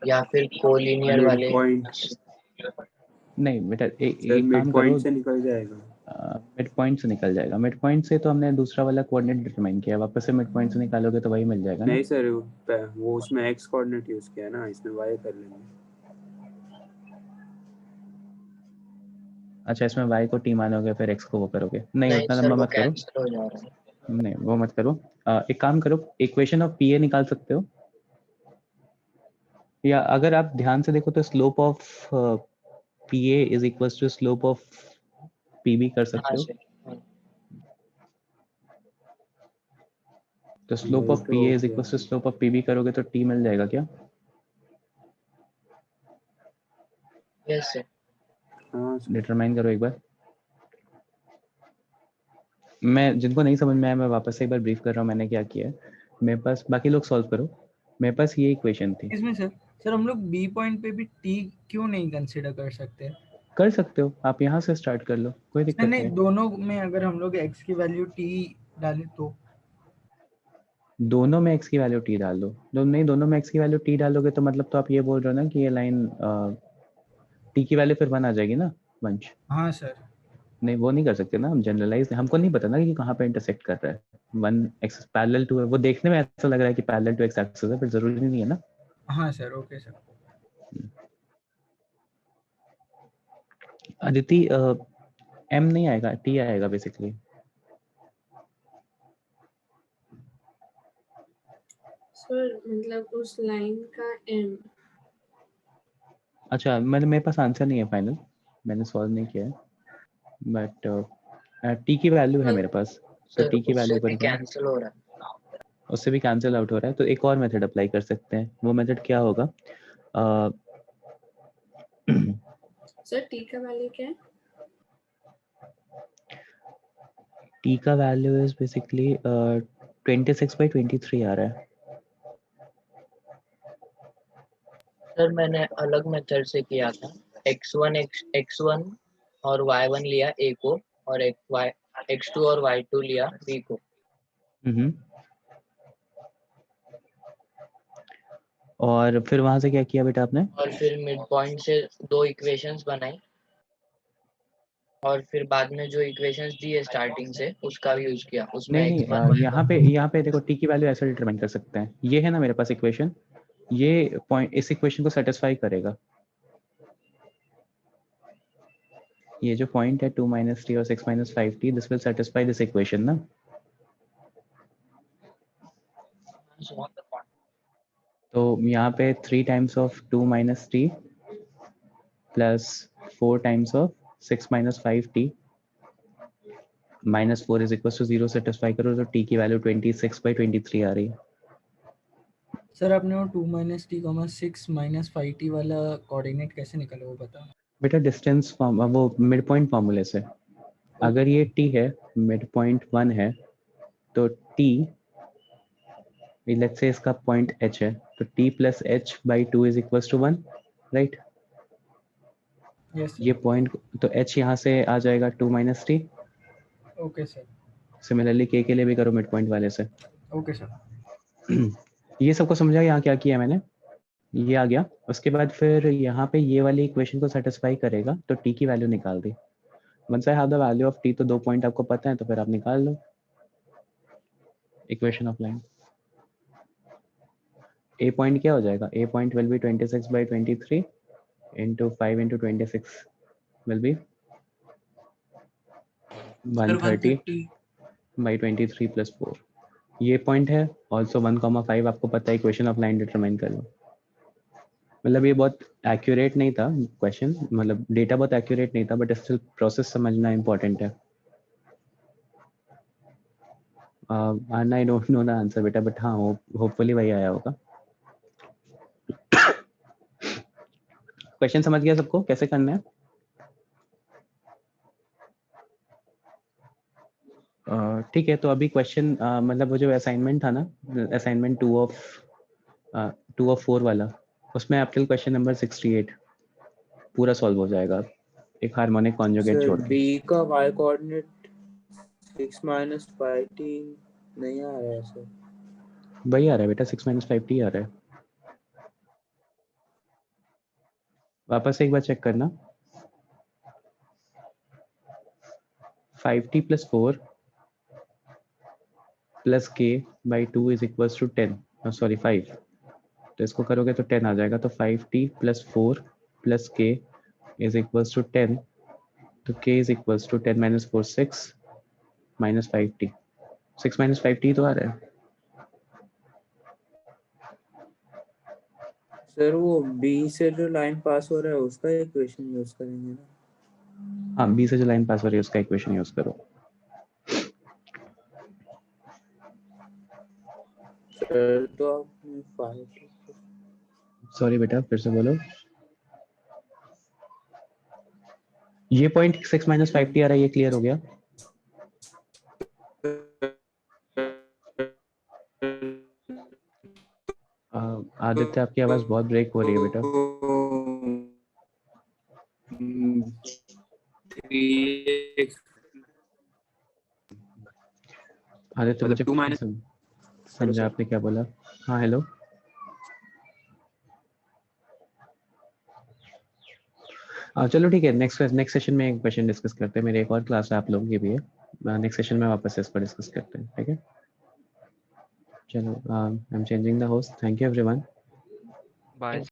या फिर कोलिनियर
मिड
वाले
पॉइंट
नहीं बेटा, एक
मिड
काम करो,
पॉइंट से निकल जाएगा।
मिड पॉइंट से निकल जाएगा। मिड पॉइंट से तो हमने दूसरा वाला कोऑर्डिनेट डिटरमाइन किया, वापस से मिड पॉइंट से निकालोगे तो वही मिल जाएगा ना।
नहीं सर, वो उसमें x कोऑर्डिनेट यूज किया ना, इसमें y कर लेंगे।
अच्छा, इसमें y को t मानोगे फिर x को वो करोगे? नहीं उतना
सर
लंबा
वो
मत करो,
कैंसिल हो जा रहा है।
नहीं वो मत करो। एक काम करो, इक्वेशन ऑफ pa निकाल सकते हो, या अगर आप ध्यान से देखो तो slope of pa is equals to slope of pb कर सकते
हाँ
हो।
सर
तो slope of pa is equals to slope of pb करोगे तो t मिल जाएगा क्या?
Yes sir.
हाँ
डिटरमाइन करो एक बार। मैं जिनको नहीं समझ में आया मैं वापस से एक बार ब्रीफ कर रहा हूँ मैंने क्या किया है। मेरे पास, बाकी लोग सॉल्व करो, मेरे पास ये इक्वेशन थी।
इसमें सर हम लोग बी पॉइंट पे भी टी क्यों नहीं कंसीडर कर सकते?
कर सकते हो, आप यहाँ से स्टार्ट कर लो, कोई दिक्कत नहीं
नहीं,
है।
दोनों में अगर हम लोग एक्स की वैल्यू टी डालें तो
दोनों में x की वैल्यू t डाल दो। नहीं, दोनों में x की वैल्यू t डालोगे तो मतलब तो आप ये बोल रहे हो ना कि ये लाइन t की वैल्यू फिर 1 आ जाएगी ना वंश?
हाँ सर।
नहीं वो नहीं कर सकते ना हम, जनरलाइज हमको नहीं पता ना कि कहाँ पे इंटरसेक्ट कर रहा है। 1 x पैरेलल टू है, वो देखने में ऐसा लग रहा है कि पैरेलल टू x एक्सिस है, पर जरूरी नहीं है ना।
हाँ sir, okay sir.
Aditi m नहीं आएगा, t आएगा बेसिकली।
सर मतलब उस लाइन का m।
अच्छा, मेरे पास आंसर नहीं है फाइनल, मैंने सॉल्व नहीं किया है, बट टी की वैल्यू है मेरे पास, तो
सर
टी की वैल्यू
उससे भी
पर
कैंसिल हो रहा है।
उससे भी कैंसिल आउट हो रहा है, तो एक और मेथड अप्लाई कर सकते हैं। वो मेथड क्या होगा?
सर टी का वैल्यू क्या है?
टी का वैल्यू इज बेसिकली 26/23 आ रहा है।
सर मैंने अलग मेथड से किया था, x1 और y1 लिया a को, और x2 और y2 लिया b को।
और फिर वहां से क्या किया बेटा आपने?
और फिर मिड पॉइंट से 2 इक्वेशंस बनाई, और फिर बाद में जो इक्वेशंस दी है स्टार्टिंग से उसका भी यूज किया। उसमें
नहीं
x1
यहाँ पे देखो टी की वैल्यू ऐसे डिटरमाइन कर सकते हैं। ये है ना मेरे पास इक्वेशन, ये पॉइंट इस इक्वेशन को सेटिस्फाई करेगा। ये जो पॉइंट है 2 - t और 6 - 5t, this will satisfy this equation ना। तो यहाँ पे 3 times of 2 - t plus 4 times of 6 - 5t -4 is equal to 0 satisfy करो, तो t की वैल्यू 26/23 आ रही है।
सर आपने वो 2 - t, 6 - 5t वाला कोऑर्डिनेट कैसे निकाला वो बताओ।
बेटा डिस्टेंस वो मिड पॉइंट फॉर्मूले से। अगर ये t है, मिड पॉइंट 1 है, तो t लेट्स से इसका पॉइंट h है, तो t plus h/2 is equal to 1, right?
Yes
ये पॉइंट, तो h यहाँ से आ जाएगा 2 - t।
Okay sir.
Similarly k के लिए भी करो मिड पॉइंट वाले से।
Okay sir.
ये सबको समझा यहाँ क्या किया मैंने? ये आ गया। उसके बाद फिर यहाँ पे ये वाली इक्वेशन को सेटिस्फाई करेगा, तो t की वैल्यू निकाल दी। Once I have the value of t, तो 2 पॉइंट आपको पता है, तो फिर आप निकाल लो equation of line. a point क्या हो जाएगा? a point will be 26/23 into 5 into 26 will be 130/23 plus 4। ये पॉइंट है। ऑल्सो 1,5 आपको पता है, इक्वेशन ऑफ लाइन डिटरमाइन कर लो। मतलब ये बहुत एक्यूरेट नहीं था क्वेश्चन, मतलब डेटा बहुत एक्यूरेट नहीं था, बट स्टिल प्रोसेस समझना इंपॉर्टेंट है। I don't know the answer बेटा, बट हाँ होपफुली वही आया होगा। क्वेश्चन समझ गया सबको कैसे करना है? ठीक है, तो अभी क्वेश्चन मतलब वो जो असाइनमेंट था ना, असाइनमेंट 2 ऑफ 4 वाला, उसमें आपके क्वेश्चन नंबर 68 पूरा सॉल्व हो जाएगा एक हार्मोनिक कॉन्जुगेट
सर तो
छोड़ के।
बी का y कोऑर्डिनेट 6 - 5t नहीं आ रहा है सर।
वही आ रहा है बेटा, 6 - 5t आ रहा है। वापस एक बार चेक करना। 5t + 4 + k/2 is equal to 10, sorry 5, तो इसको करोगे तो 10 आ जाएगा। तो 5t + 4 + k is equal to 10, तो k is equal to 10 - 4 6 - 5t। 6 - 5t तो आ रहा है।
सर वो बी से जो लाइन पास हो रहा है उसका इक्वेशन यूज करेंगे ना?
हाँ, बी से जो लाइन पास हो रही है उसका इक्वेशन यूज करो।
सर तो आपने 5
सॉरी बेटा, फिर से बोलो। ये पॉइंट 6 - 5t आ रहा है, ये क्लियर हो गया? आदित्य आपकी आवाज बहुत ब्रेक हो रही है बेटा। आदित्य मुझे समझा आपने क्या बोला? हाँ हेलो। चलो ठीक है, नेक्स्ट सेशन में एक क्वेश्चन डिस्कस करते हैं। मेरे एक और क्लास है आप लोगों की भी है, नेक्स्ट सेशन में वापस इस पर डिस्कस करते हैं, ठीक है? चलो, I am changing the host. Thank you everyone.
Bye.